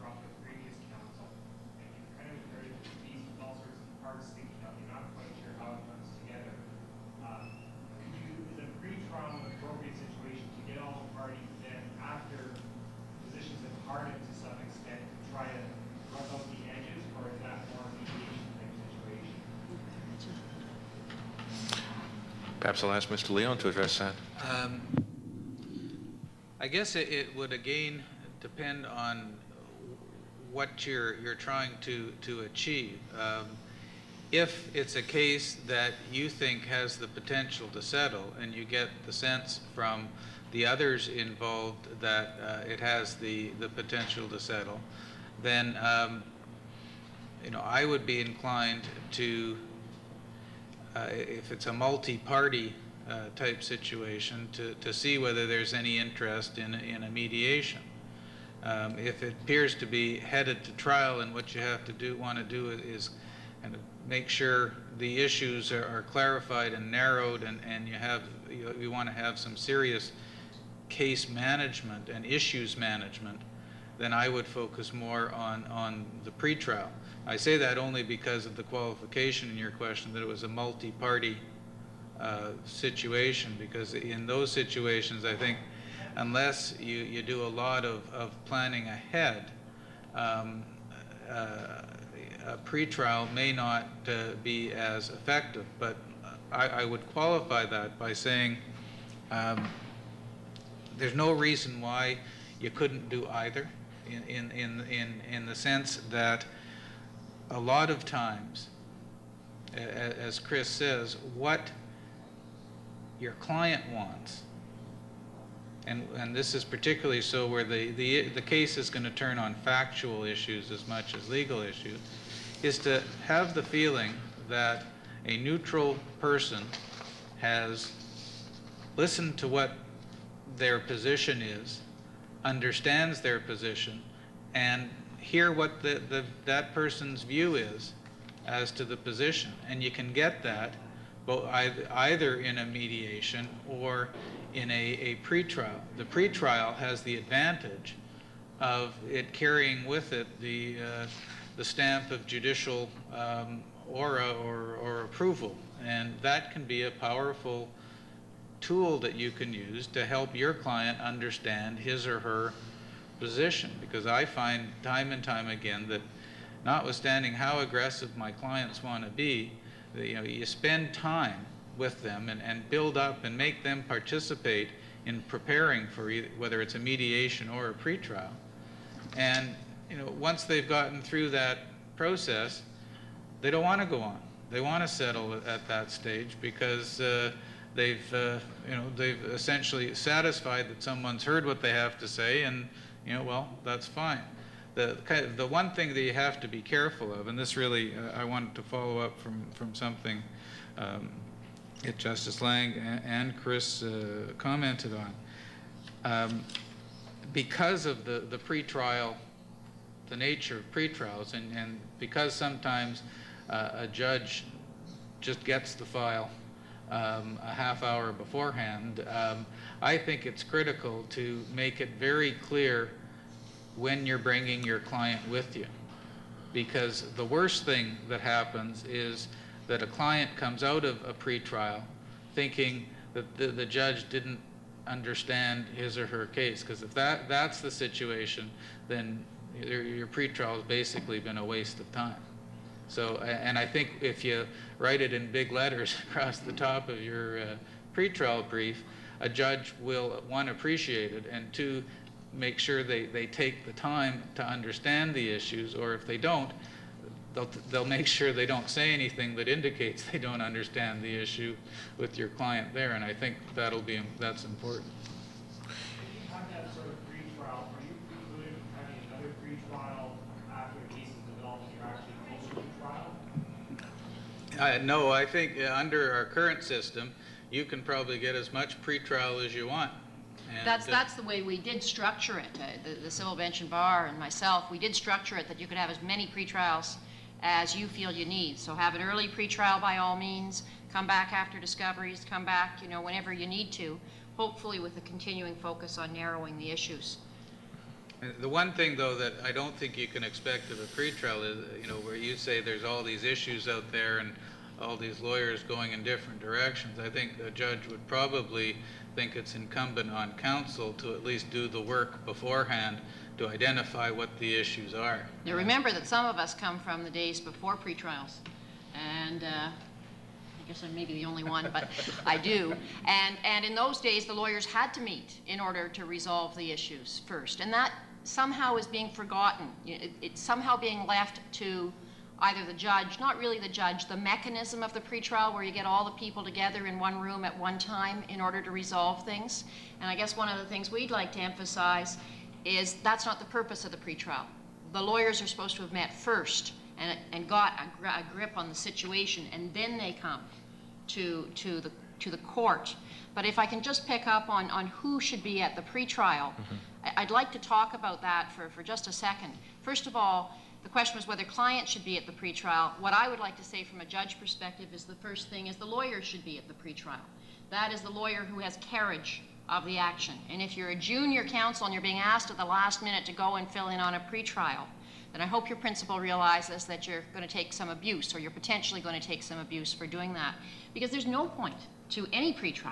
Speaker 6: drop the previous counsel, and you kind of inherited this piece with all sorts of parts sticking out, you're not quite sure how it comes together. Is a pre-trial an appropriate situation to get all the parties then, after positions have hardened to some extent, to try to rub out the edges, or is that more mediation type situation?
Speaker 1: Perhaps I'll ask Mr. Leon to address that.
Speaker 4: I guess it would again depend on what you're trying to achieve. If it's a case that you think has the potential to settle, and you get the sense from the others involved that it has the potential to settle, then you know, I would be inclined to, if it's a multi-party type situation, to see whether there's any interest in a mediation. If it appears to be headed to trial, and what you have to want to do is kind of make sure the issues are clarified and narrowed, and you want to have some serious case management and issues management, then I would focus more on the pretrial. I say that only because of the qualification in your question, that it was a multi-party situation, because in those situations, I think, unless you do a lot of planning ahead, a pretrial may not be as effective. But I would qualify that by saying there's no reason why you couldn't do either, in the sense that a lot of times, as Chris says, what your client wants, and this is particularly so where the case is going to turn on factual issues as much as legal issues, is to have the feeling that a neutral person has listened to what their position is, understands their position, and hear what that person's view is as to the position. And you can get that either in a mediation or in a pretrial. The pretrial has the advantage of it carrying with it the stamp of judicial aura or approval, and that can be a powerful tool that you can use to help your client understand his or her position. Because I find time and time again that, notwithstanding how aggressive my clients want to be, you spend time with them and build up and make them participate in preparing for whether it's a mediation or a pretrial. And once they've gotten through that process, they don't want to go on. They want to settle at that stage because they've essentially satisfied that someone's heard what they have to say, and well, that's fine. The one thing that you have to be careful of, and this really I wanted to follow up from something that Justice Lang and Chris commented on, because of the pretrial, the nature of pretrials, and because sometimes a judge just gets the file a half hour beforehand, I think it's critical to make it very clear when you're bringing your client with you. Because the worst thing that happens is that a client comes out of a pretrial thinking that the judge didn't understand his or her case. Because if that's the situation, then your pretrial has basically been a waste of time. So, and I think if you write it in big letters across the top of your pretrial brief, a judge will, one, appreciate it, and two, make sure they take the time to understand the issues, or if they don't, they'll make sure they don't say anything that indicates they don't understand the issue with your client there, and I think that's important.
Speaker 6: If you have that sort of pretrial, are you precluded from having another pretrial after a case is developed and you're actually closer to trial?
Speaker 4: No, I think under our current system, you can probably get as much pretrial as you want. And
Speaker 3: That's the way we did structure it. The civil bench and bar and myself, we did structure it that you could have as many pretrials as you feel you need. So have an early pretrial by all means, come back after discoveries, come back, whenever you need to, hopefully with a continuing focus on narrowing the issues.
Speaker 4: the one thing, though, that I don't think you can expect of a pretrial is, where you say there's all these issues out there and all these lawyers going in different directions. I think a judge would probably think it's incumbent on counsel to at least do the work beforehand to identify what the issues are.
Speaker 3: Now remember that some of us come from the days before pretrials, and I guess I'm maybe the only one, but I do. And in those days, the lawyers had to meet in order to resolve the issues first, and that somehow is being forgotten. It's somehow being left to either the judge, not really the judge, the mechanism of the pretrial where you get all the people together in one room at one time in order to resolve things. And I guess one of the things we'd like to emphasize is that's not the purpose of the pretrial. The lawyers are supposed to have met first and got a grip on the situation, and then they come to the court. But if I can just pick up on who should be at the pretrial, I'd like to talk about that for just a second. First of all, the question was whether clients should be at the pretrial. What I would like to say from a judge perspective is the first thing is the lawyer should be at the pretrial. That is the lawyer who has carriage of the action. And if you're a junior counsel and you're being asked at the last minute to go and fill in on a pretrial, then I hope your principal realizes that you're going to take some abuse, or you're potentially going to take some abuse for doing that. Because there's no point to any pretrial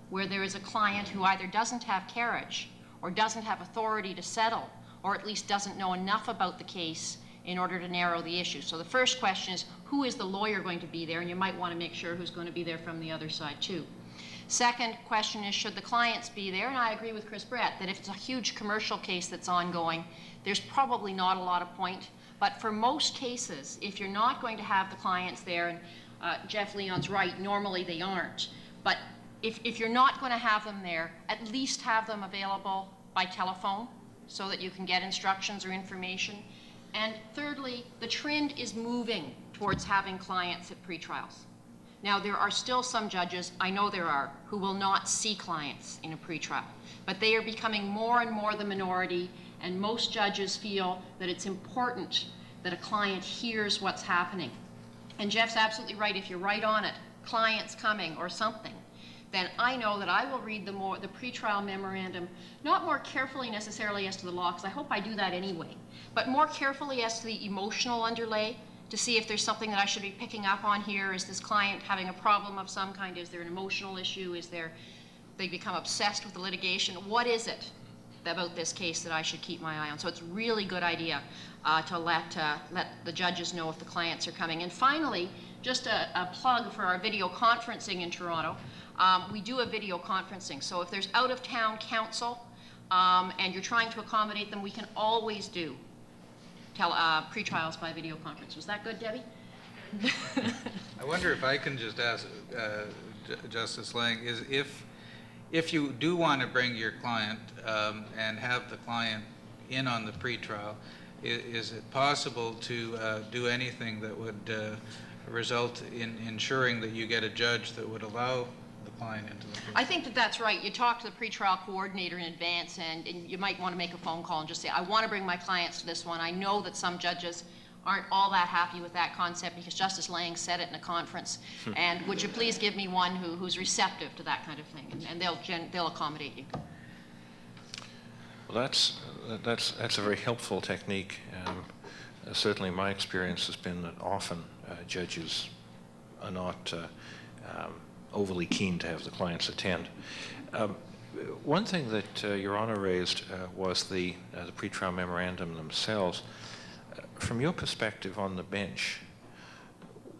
Speaker 3: where there is a client who either doesn't have carriage or doesn't have authority to settle, or at least doesn't know enough about the case in order to narrow the issue. So the first question is, who is the lawyer going to be there? And you might want to make sure who's going to be there from the other side too. Second question is, should the clients be there? And I agree with Chris Bredt that if it's a huge commercial case that's ongoing, there's probably not a lot of point. But for most cases, if you're not going to have the clients there, and Jeff Leon's right, normally they aren't, but if you're not going to have them there, at least have them available by telephone so that you can get instructions or information. And thirdly, the trend is moving towards having clients at pretrials. Now, there are still some judges, I know there are, who will not see clients in a pretrial, but they are becoming more and more the minority, and most judges feel that it's important that a client hears what's happening. And Jeff's absolutely right. If you're right on it, clients coming or something, then I know that I will read the pretrial memorandum, not more carefully necessarily as to the law, because I hope I do that anyway, but more carefully as to the emotional underlay, to see if there's something that I should be picking up on here. Is this client having a problem of some kind? Is there an emotional issue? They become obsessed with the litigation? What is it about this case that I should keep my eye on? So it's a really good idea to let the judges know if the clients are coming. And finally, just a plug for our video conferencing in Toronto. We do a video conferencing. So if there's out-of-town counsel and you're trying to accommodate them, we can always do pre-trials by video conference. Was that good, Debbie?
Speaker 4: I wonder if I can just ask Justice Lang, is if you do want to bring your client and have the client in on the pretrial, is it possible to do anything that would result in ensuring that you get a judge that would allow the client into the pretrial?
Speaker 3: I think that that's right. You talk to the pretrial coordinator in advance, and you might want to make a phone call and just say, I want to bring my clients to this one. I know that some judges aren't all that happy with that concept because Justice Lang said it in a conference. And would you please give me one who's receptive to that kind of thing? And they'll accommodate you.
Speaker 1: Well, that's a very helpful technique. Certainly my experience has been that often judges are not overly keen to have the clients attend. One thing that Your Honor raised was the pretrial memorandum themselves. From your perspective on the bench,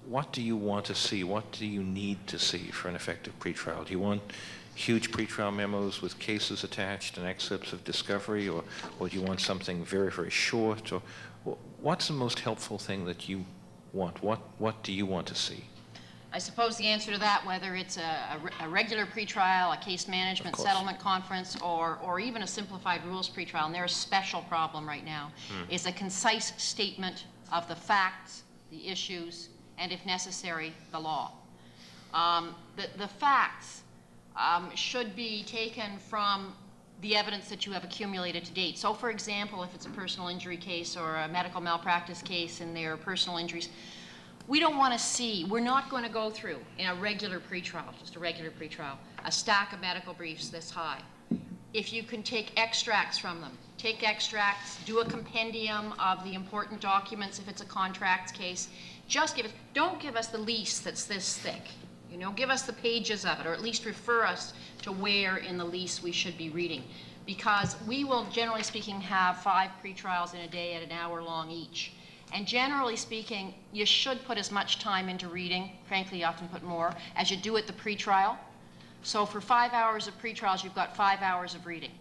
Speaker 1: what do you want to see? What do you need to see for an effective pretrial? Do you want huge pretrial memos with cases attached and excerpts of discovery, or do you want something very, very short? Or what's the most helpful thing that you want? What do you want to see?
Speaker 3: I suppose the answer to that, whether it's a regular pretrial, a case management settlement conference, or even a simplified rules pretrial, and there's a special problem right now, is a concise statement of the facts, the issues, and if necessary, the law. The facts should be taken from the evidence that you have accumulated to date. So for example, if it's a personal injury case or a medical malpractice case and there are personal injuries, we don't want to see, we're not going to go through in a regular pretrial, just a regular pretrial, a stack of medical briefs this high. If you can take extracts from them, take extracts, do a compendium of the important documents if it's a contracts case, just don't give us the lease that's this thick. You know, give us the pages of it, or at least refer us to where in the lease we should be reading. Because we will, generally speaking, have 5 pretrials in a day at an hour long each. And generally speaking, you should put as much time into reading, frankly, you often put more, as you do at the pretrial. So for 5 hours of pretrials, you've got 5 hours of reading.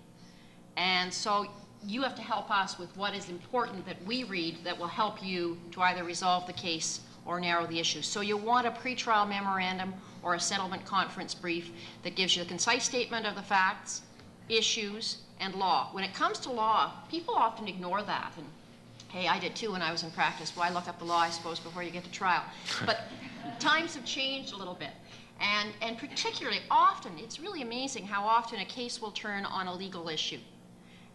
Speaker 3: And so you have to help us with what is important that we read that will help you to either resolve the case or narrow the issues. So you want a pretrial memorandum or a settlement conference brief that gives you a concise statement of the facts, issues, and law. When it comes to law, people often ignore that. And hey, I did too when I was in practice. Well, I look up the law, I suppose, before you get to trial. But times have changed a little bit. And particularly often, it's really amazing how often a case will turn on a legal issue.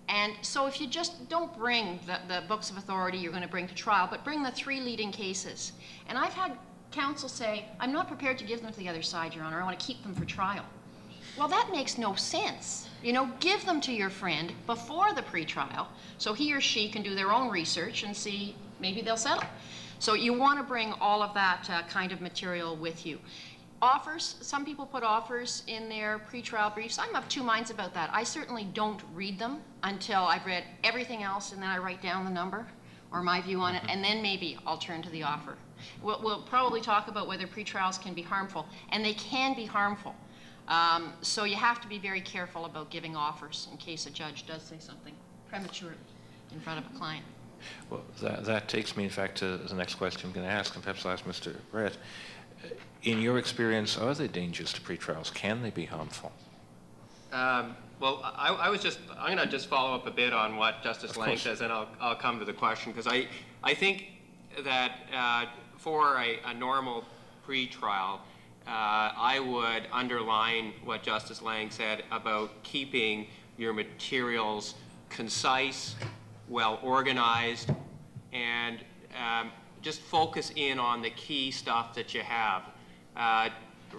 Speaker 3: And so if you just don't bring the books of authority you're going to bring to trial, but bring the 3 leading cases. And I've had counsel say, I'm not prepared to give them to the other side, Your Honor. I want to keep them for trial. Well, that makes no sense. You know, give them to your friend before the pretrial so he or she can do their own research and see maybe they'll settle. So you want to bring all of that kind of material with you. Offers, some people put offers in their pretrial briefs. I'm of 2 minds about that. I certainly don't read them until I've read everything else, and then I write down the number or my view on it, and then maybe I'll turn to the offer. We'll probably talk about whether pretrials can be harmful, and they can be harmful. So you have to be very careful about giving offers in case a judge does say something prematurely in front of a client.
Speaker 1: Well, that takes me, in fact, to the next question I'm going to ask, and perhaps I'll ask Mr. Bredt. In your experience, are there dangers to pretrials? Can they be harmful?
Speaker 5: Well, I'm going to just follow up a bit on what Justice Lang says, and I'll come to the question, because I think that for a normal pretrial, I would underline what Justice Lang said about keeping your materials concise, well organized, and just focus in on the key stuff that you have.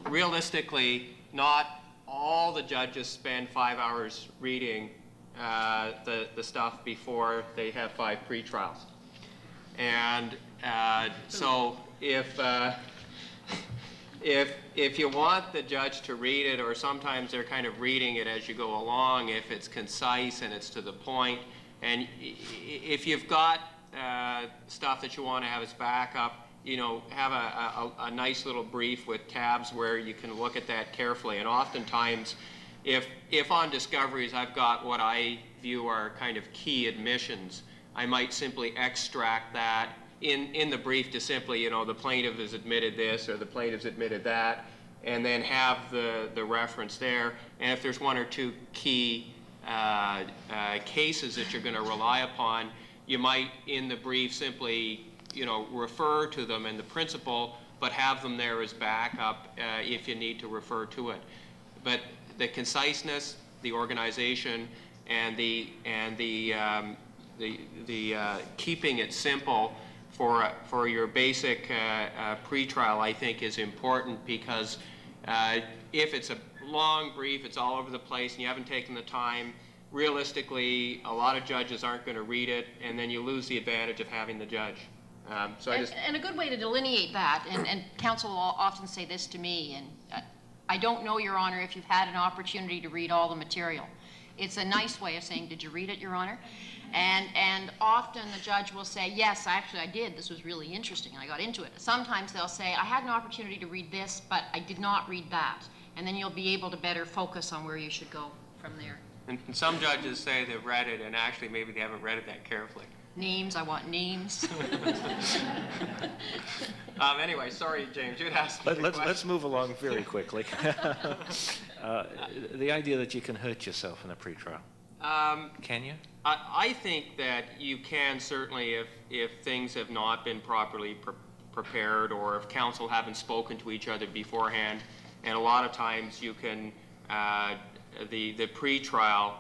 Speaker 5: realistically, not all the judges spend 5 hours reading the stuff before they have 5 pretrials. And so if you want the judge to read it, or sometimes they're kind of reading it as you go along, if it's concise and it's to the point, and if you've got stuff that you want to have as backup, you know, have a nice little brief with tabs where you can look at that carefully. And oftentimes, if on discoveries I've got what I view are kind of key admissions, I might simply extract that in the brief to simply, you know, the plaintiff has admitted this or the plaintiff's admitted that, and then have the reference there. And if there's 1 or 2 key cases that you're going to rely upon, you might in the brief simply, you know, refer to them in the principle, but have them there as backup if you need to refer to it. But the conciseness, the organization, and the keeping it simple for your basic pretrial, I think, is important, because if it's a long brief, it's all over the place, and you haven't taken the time, realistically, a lot of judges aren't going to read it, and then you lose the advantage of having the judge.
Speaker 3: And a good way to delineate that, and counsel will often say this to me, and I don't know, Your Honor, if you've had an opportunity to read all the material. It's a nice way of saying, did you read it, Your Honor? And often the judge will say, yes, actually I did. This was really interesting. I got into it. Sometimes they'll say, I had an opportunity to read this, but I did not read that. And then you'll be able to better focus on where you should go from there.
Speaker 5: And some judges say they've read it, and actually maybe they haven't read it that carefully.
Speaker 3: Names, I want names.
Speaker 5: Anyway, sorry, James, you'd ask.
Speaker 1: Let's move along very quickly. The idea that you can hurt yourself in a pretrial. Can you?
Speaker 5: I think that you can, certainly, if things have not been properly prepared, or if counsel haven't spoken to each other beforehand. And a lot of times you can, the pretrial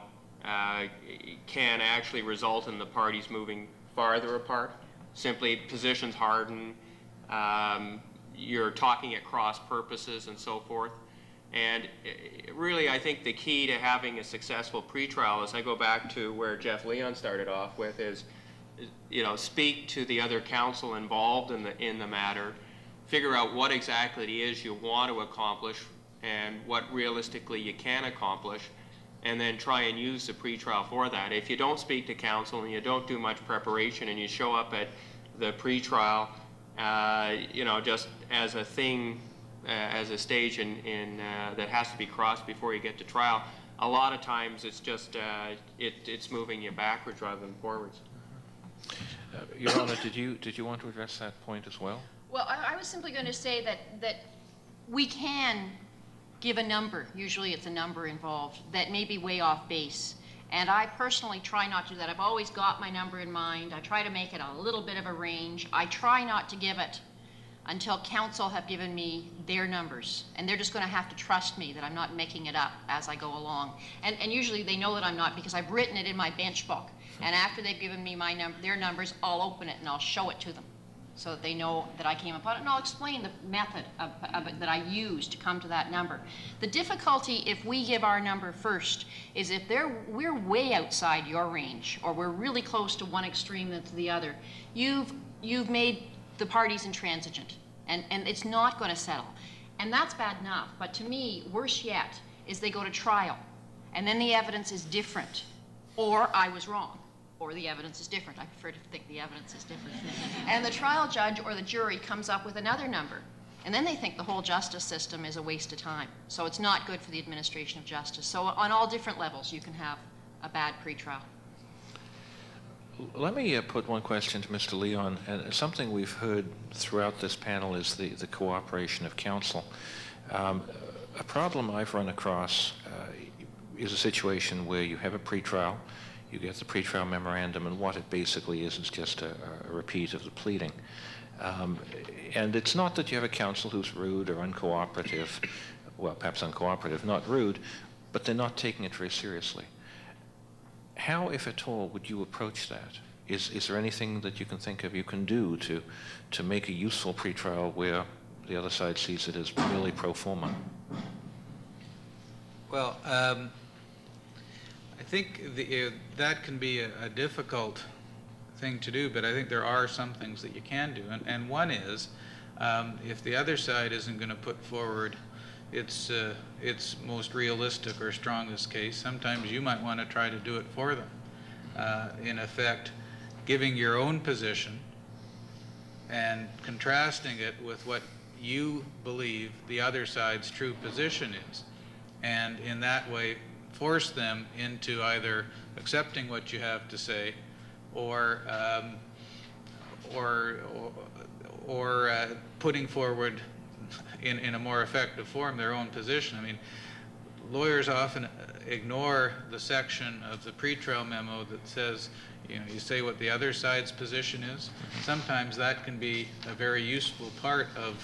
Speaker 5: can actually result in the parties moving farther apart. Simply positions harden, you're talking at cross purposes and so forth. And really, I think the key to having a successful pretrial, as I go back to where Jeff Leon started off with, is, you know, speak to the other counsel involved in the matter, figure out what exactly it is you want to accomplish and what realistically you can accomplish, and then try and use the pretrial for that. If you don't speak to counsel and you don't do much preparation and you show up at the pretrial, you know, just as a thing, as a stage that has to be crossed before you get to trial, a lot of times it's just it's moving you backwards rather than forwards.
Speaker 1: Your Honor, did you want to address that point as well?
Speaker 3: Well, I was simply going to say that we can give a number, usually it's a number involved, that may be way off base. And I personally try not to do that. I've always got my number in mind. I try to make it a little bit of a range. I try not to give it until counsel have given me their numbers. And they're just going to have to trust me that I'm not making it up as I go along. And usually they know that I'm not, because I've written it in my bench book. And after they've given me their numbers, I'll open it and I'll show it to them, so that they know that I came upon it, and I'll explain the method of it that I used to come to that number. The difficulty, if we give our number first, is if we're way outside your range, or we're really close to one extreme than to the other, you've made the parties intransigent, and it's not going to settle. And that's bad enough, but to me, worse yet, is they go to trial, and then the evidence is different, or I was wrong, or the evidence is different. I prefer to think the evidence is different. And the trial judge or the jury comes up with another number. And then they think the whole justice system is a waste of time. So it's not good for the administration of justice. So on all different levels, you can have a bad pretrial.
Speaker 1: Let me put one question to Mr. Leon. Something we've heard throughout this panel is the cooperation of counsel. A problem I've run across is a situation where you have a pretrial, you get the pretrial memorandum, and what it basically is just a repeat of the pleading. And it's not that you have a counsel who's rude or uncooperative, well, perhaps uncooperative, not rude, but they're not taking it very seriously. How, if at all, would you approach that? Is there anything that you can think of you can do to make a useful pretrial where the other side sees it as merely pro forma.
Speaker 4: Well, I think that can be a difficult thing to do, but I think there are some things that you can do. And one is, if the other side isn't going to put forward its most realistic or strongest case, sometimes you might want to try to do it for them. In effect, giving your own position and contrasting it with what you believe the other side's true position is. And in that way, force them into either accepting what you have to say or putting forward in a more effective form their own position. I mean, lawyers often ignore the section of the pretrial memo that says, you say what the other side's position is. Sometimes that can be a very useful part of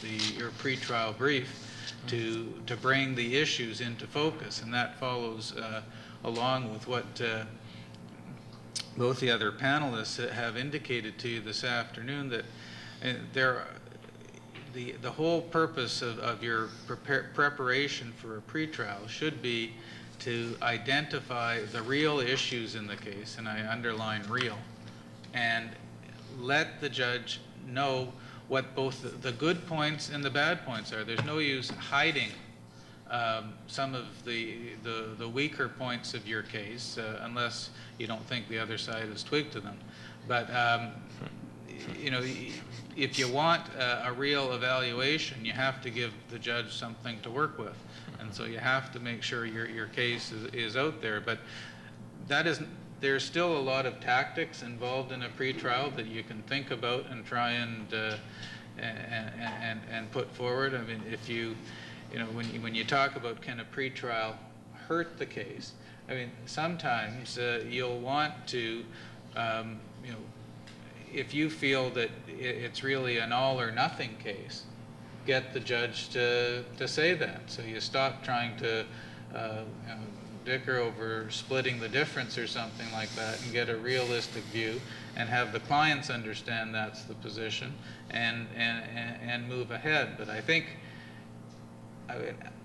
Speaker 4: your pretrial brief to bring the issues into focus, and that follows along with what both the other panelists have indicated to you this afternoon, that the whole purpose of your preparation for a pretrial should be to identify the real issues in the case, and I underline real, and let the judge know what both the good points and the bad points are. There's no use hiding some of the weaker points of your case unless you don't think the other side has twigged to them. But if you want a real evaluation, you have to give the judge something to work with, and so you have to make sure your case is out there. But that isn't. There's still a lot of tactics involved in a pretrial that you can think about and try and put forward. I mean, if when you talk about can a pretrial hurt the case, I mean, sometimes you'll want to, if you feel that it's really an all or nothing case, get the judge to say that. So you stop trying to dicker over splitting the difference or something like that, and get a realistic view and have the clients understand that's the position and move ahead. But I think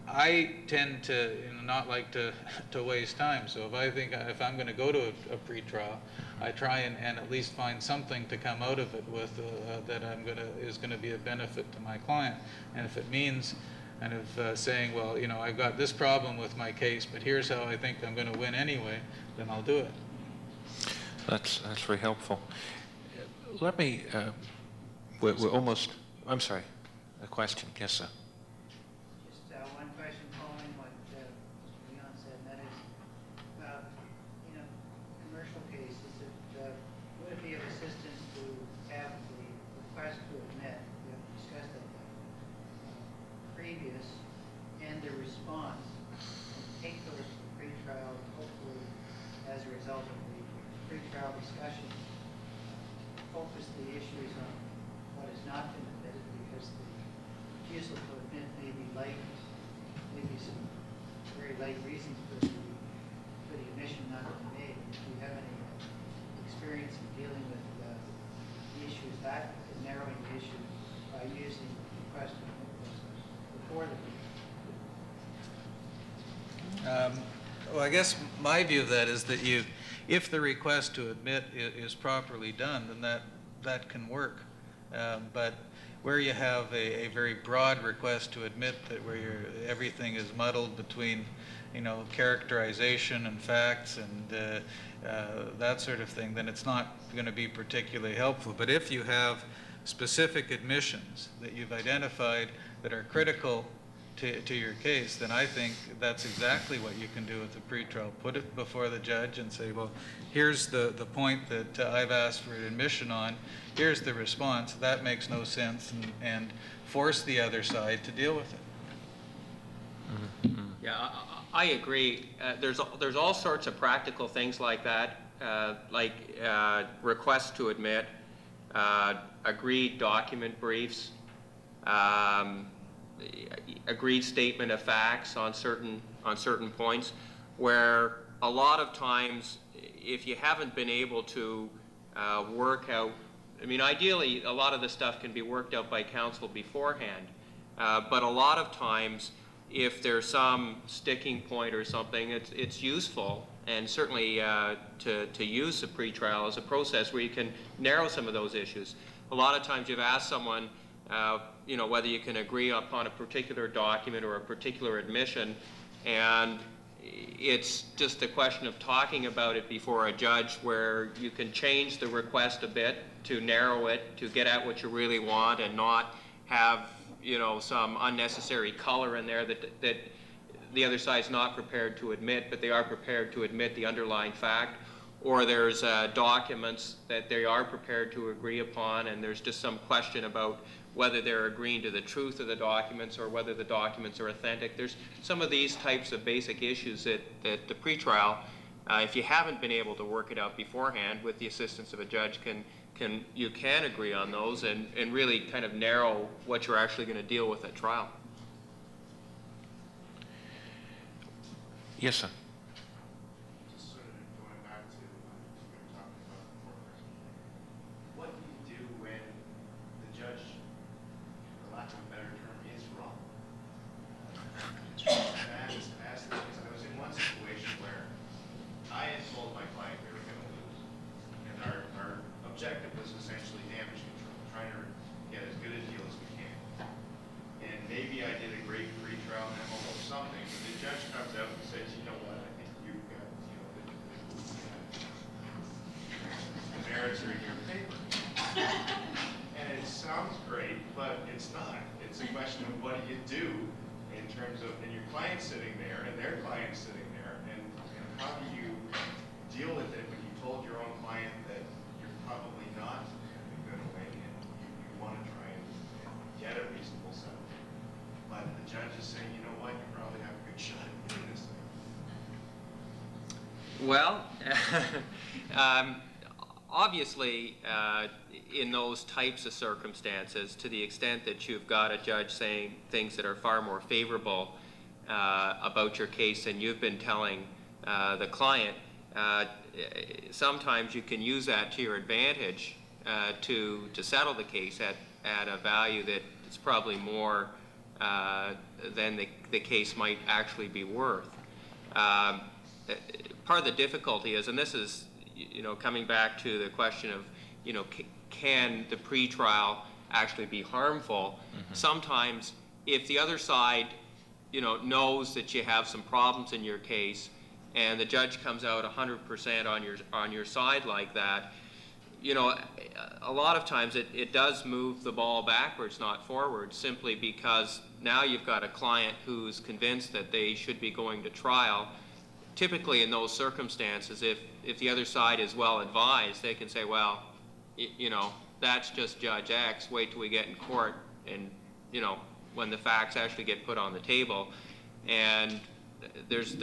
Speaker 4: I tend to not like to waste time. So if I'm going to go to a pretrial, I try and at least find something to come out of it with that is going to be a benefit to my client. And if it means kind of saying, well, I've got this problem with my case, but here's how I think I'm going to win anyway, then I'll do it.
Speaker 1: That's very helpful. Let me, we're almost, I'm sorry, a question, yes, sir.
Speaker 7: Just one question following what Mr. Leon said, and that is, commercial cases, would it be of assistance to have the request to admit, we have discussed that, previous and the response, and take those to the pretrial, hopefully as a result of the pretrial discussion, focus the issues on what has not been admitted, because the refusal to admit may be late, maybe some very late reasons for the admission not to be made. Do you have any experience in dealing with the issues, narrowing the issue by using the request to admit process before the
Speaker 4: Well, I guess my view of that is that if the request to admit is properly done, then that can work. But where you have a very broad request to admit, where everything is muddled between, characterization and facts and that sort of thing, then it's not going to be particularly helpful. But if you have specific admissions that you've identified that are critical to your case, then I think that's exactly what you can do with the pretrial. Put it before the judge and say, well, here's the point that I've asked for an admission on. Here's the response. That makes no sense, and force the other side to deal with it.
Speaker 5: Yeah, I agree. There's all sorts of practical things like that, like requests to admit, agreed document briefs, agreed statement of facts on certain points, where a lot of times, if you haven't been able to work out I mean, ideally, a lot of this stuff can be worked out by counsel beforehand, but a lot of times, if there's some sticking point or something, it's useful, and certainly to use the pretrial as a process where you can narrow some of those issues. A lot of times you've asked someone, you know, whether you can agree upon a particular document or a particular admission, and it's just a question of talking about it before a judge where you can change the request a bit to narrow it, to get at what you really want and not have, you know, some unnecessary color in there that the other side's not prepared to admit, but they are prepared to admit the underlying fact. Or there's documents that they are prepared to agree upon, and there's just some question about whether they're agreeing to the truth of the documents or whether the documents are authentic. There's some of these types of basic issues that the pretrial, if you haven't been able to work it out beforehand with the assistance of a judge, you can agree on those and really kind of narrow what you're actually going to deal with at trial.
Speaker 1: Yes, sir.
Speaker 8: Just sort of going back to what we were talking about before, what do you do when the judge, for lack of a better term, is wrong? I asked this because I was in one situation where I had told my client we were going to lose, and our objective was essentially damage control, trying to get as good a deal as we can. And maybe I did a great pretrial memo or something, but the judge comes out and says, you know what, I think you've got, you know, the merits are in your paper. And it sounds great, but it's not. It's a question of what do you do in terms of, and your client's sitting there, and their client's sitting there, and how do you deal with it when you told your own client that you're probably not going to win, and you want to try and get a reasonable settlement. But the judge is saying, you know what, you probably have a good shot at doing this thing.
Speaker 5: Well, obviously, in those types of circumstances, to the extent that you've got a judge saying things that are far more favorable about your case than you've been telling the client, sometimes you can use that to your advantage to settle the case at a value that is probably more than the case might actually be worth. Part of the difficulty is, and this is, you know, coming back to the question of, you know, can the pretrial actually be harmful? Mm-hmm. Sometimes, if the other side, you know, knows that you have some problems in your case, and the judge comes out 100% on your side like that, you know, a lot of times it does move the ball backwards, not forward, simply because now you've got a client who's convinced that they should be going to trial. Typically in those circumstances, if the other side is well advised, they can say, well, you know, that's just Judge X, wait till we get in court, and, you know, when the facts actually get put on the table. And there's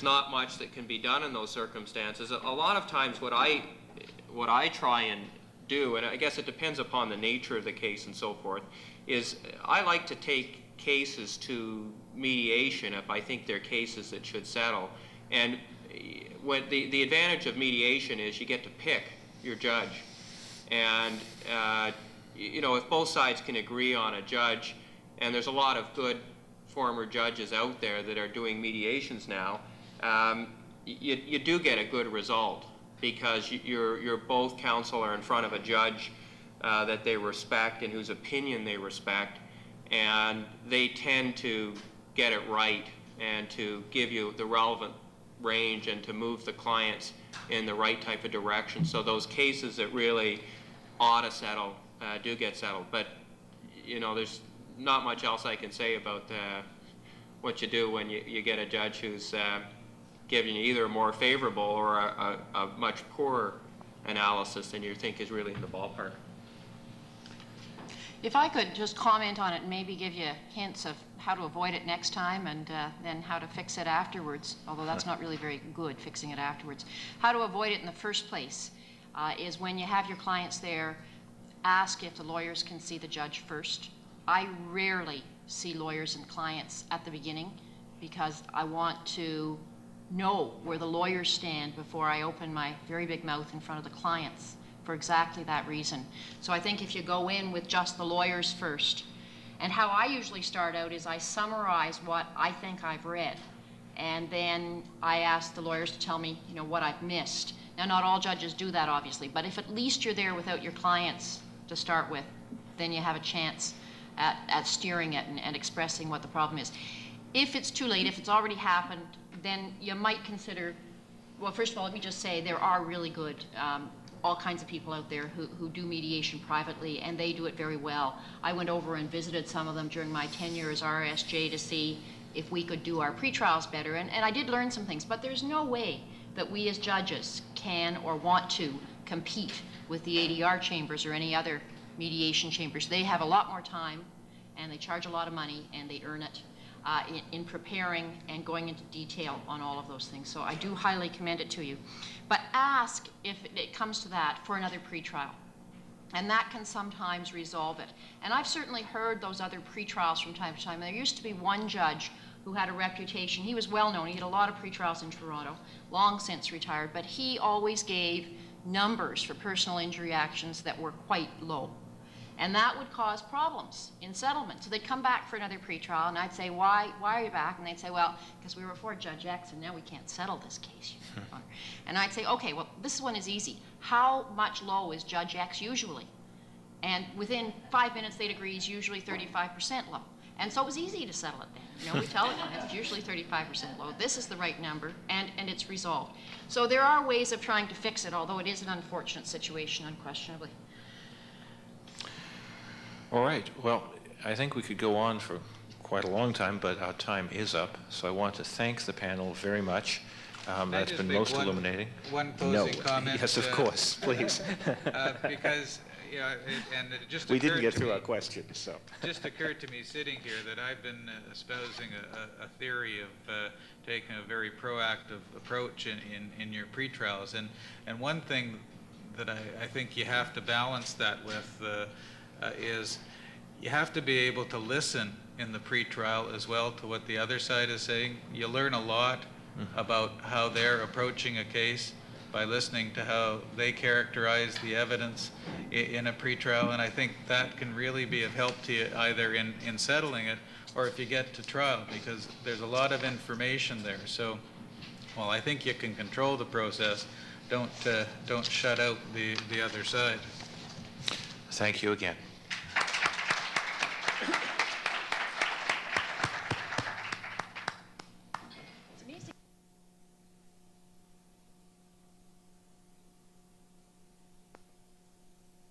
Speaker 5: not much that can be done in those circumstances. A lot of times what I try and do, and I guess it depends upon the nature of the case and so forth, is I like to take cases to mediation if I think they're cases that should settle. And when the advantage of mediation is you get to pick your judge. And you know, if both sides can agree on a judge, and there's a lot of good former judges out there that are doing mediations now, you do get a good result, because you're both counsel are in front of a judge that they respect and whose opinion they respect, and they tend to get it right and to give you the relevant range and to move the clients in the right type of direction. So those cases that really ought to settle do get settled. But, you know, there's not much else I can say about what you do when you get a judge who's giving you either a more favorable or a much poorer analysis than you think is really in the ballpark.
Speaker 3: If I could just comment on it and maybe give you hints of how to avoid it next time, and then how to fix it afterwards, although that's not really very good, fixing it afterwards. How to avoid it in the first place is when you have your clients there, ask if the lawyers can see the judge first. I rarely see lawyers and clients at the beginning, because I want to know where the lawyers stand before I open my very big mouth in front of the clients. for exactly that reason. So I think if you go in with just the lawyers first, and how I usually start out is I summarize what I think I've read, and then I ask the lawyers to tell me, you know, what I've missed. Now, not all judges do that, obviously, but if at least you're there without your clients to start with, then you have a chance at steering it and expressing what the problem is. If it's too late, if it's already happened, then you might consider, well, first of all, let me just say there are really good, all kinds of people out there who do mediation privately, and they do it very well. I went over and visited some of them during my tenure as RSJ to see if we could do our pretrials better, and I did learn some things, but there's no way that we as judges can or want to compete with the ADR chambers or any other mediation chambers. They have a lot more time, and they charge a lot of money, and they earn it in preparing and going into detail on all of those things. So I do highly commend it to you. But ask, if it comes to that, for another pretrial. And that can sometimes resolve it. And I've certainly heard those other pretrials from time to time. There used to be one judge who had a reputation. He was well known. He had a lot of pretrials in Toronto, long since retired, but he always gave numbers for personal injury actions that were quite low. And that would cause problems in settlement. So they'd come back for another pretrial, and I'd say, why are you back? And they'd say, well, because we were before Judge X, and now we can't settle this case. And I'd say, okay, well, this one is easy. How much low is Judge X usually? And within 5 minutes, they'd agree he's usually 35% low. And so it was easy to settle it then. You know, we tell the clients it's usually 35% low. This is the right number, and it's resolved. So there are ways of trying to fix it, although it is an unfortunate situation, unquestionably.
Speaker 1: All right. Well, I think we could go on for quite a long time, but our time is up. So I want to thank the panel very much. That's been most illuminating.
Speaker 4: One closing comment.
Speaker 1: Yes, of course, please.
Speaker 4: Because, you know, and it just
Speaker 1: We didn't
Speaker 4: occurred
Speaker 1: get
Speaker 4: to
Speaker 1: through
Speaker 4: me-
Speaker 1: our questions, so.
Speaker 4: just occurred to me sitting here that I've been espousing a theory of taking a very proactive approach in your pretrials. And one thing that I think you have to balance that with is you have to be able to listen in the pretrial as well to what the other side is saying. You learn a lot about how they're approaching a case by listening to how they characterize the evidence in a pretrial, and I think that can really be of help to you either in settling it or if you get to trial, because there's a lot of information there. So, well, I think you can control the process. Don't shut out the other side.
Speaker 1: Thank you again.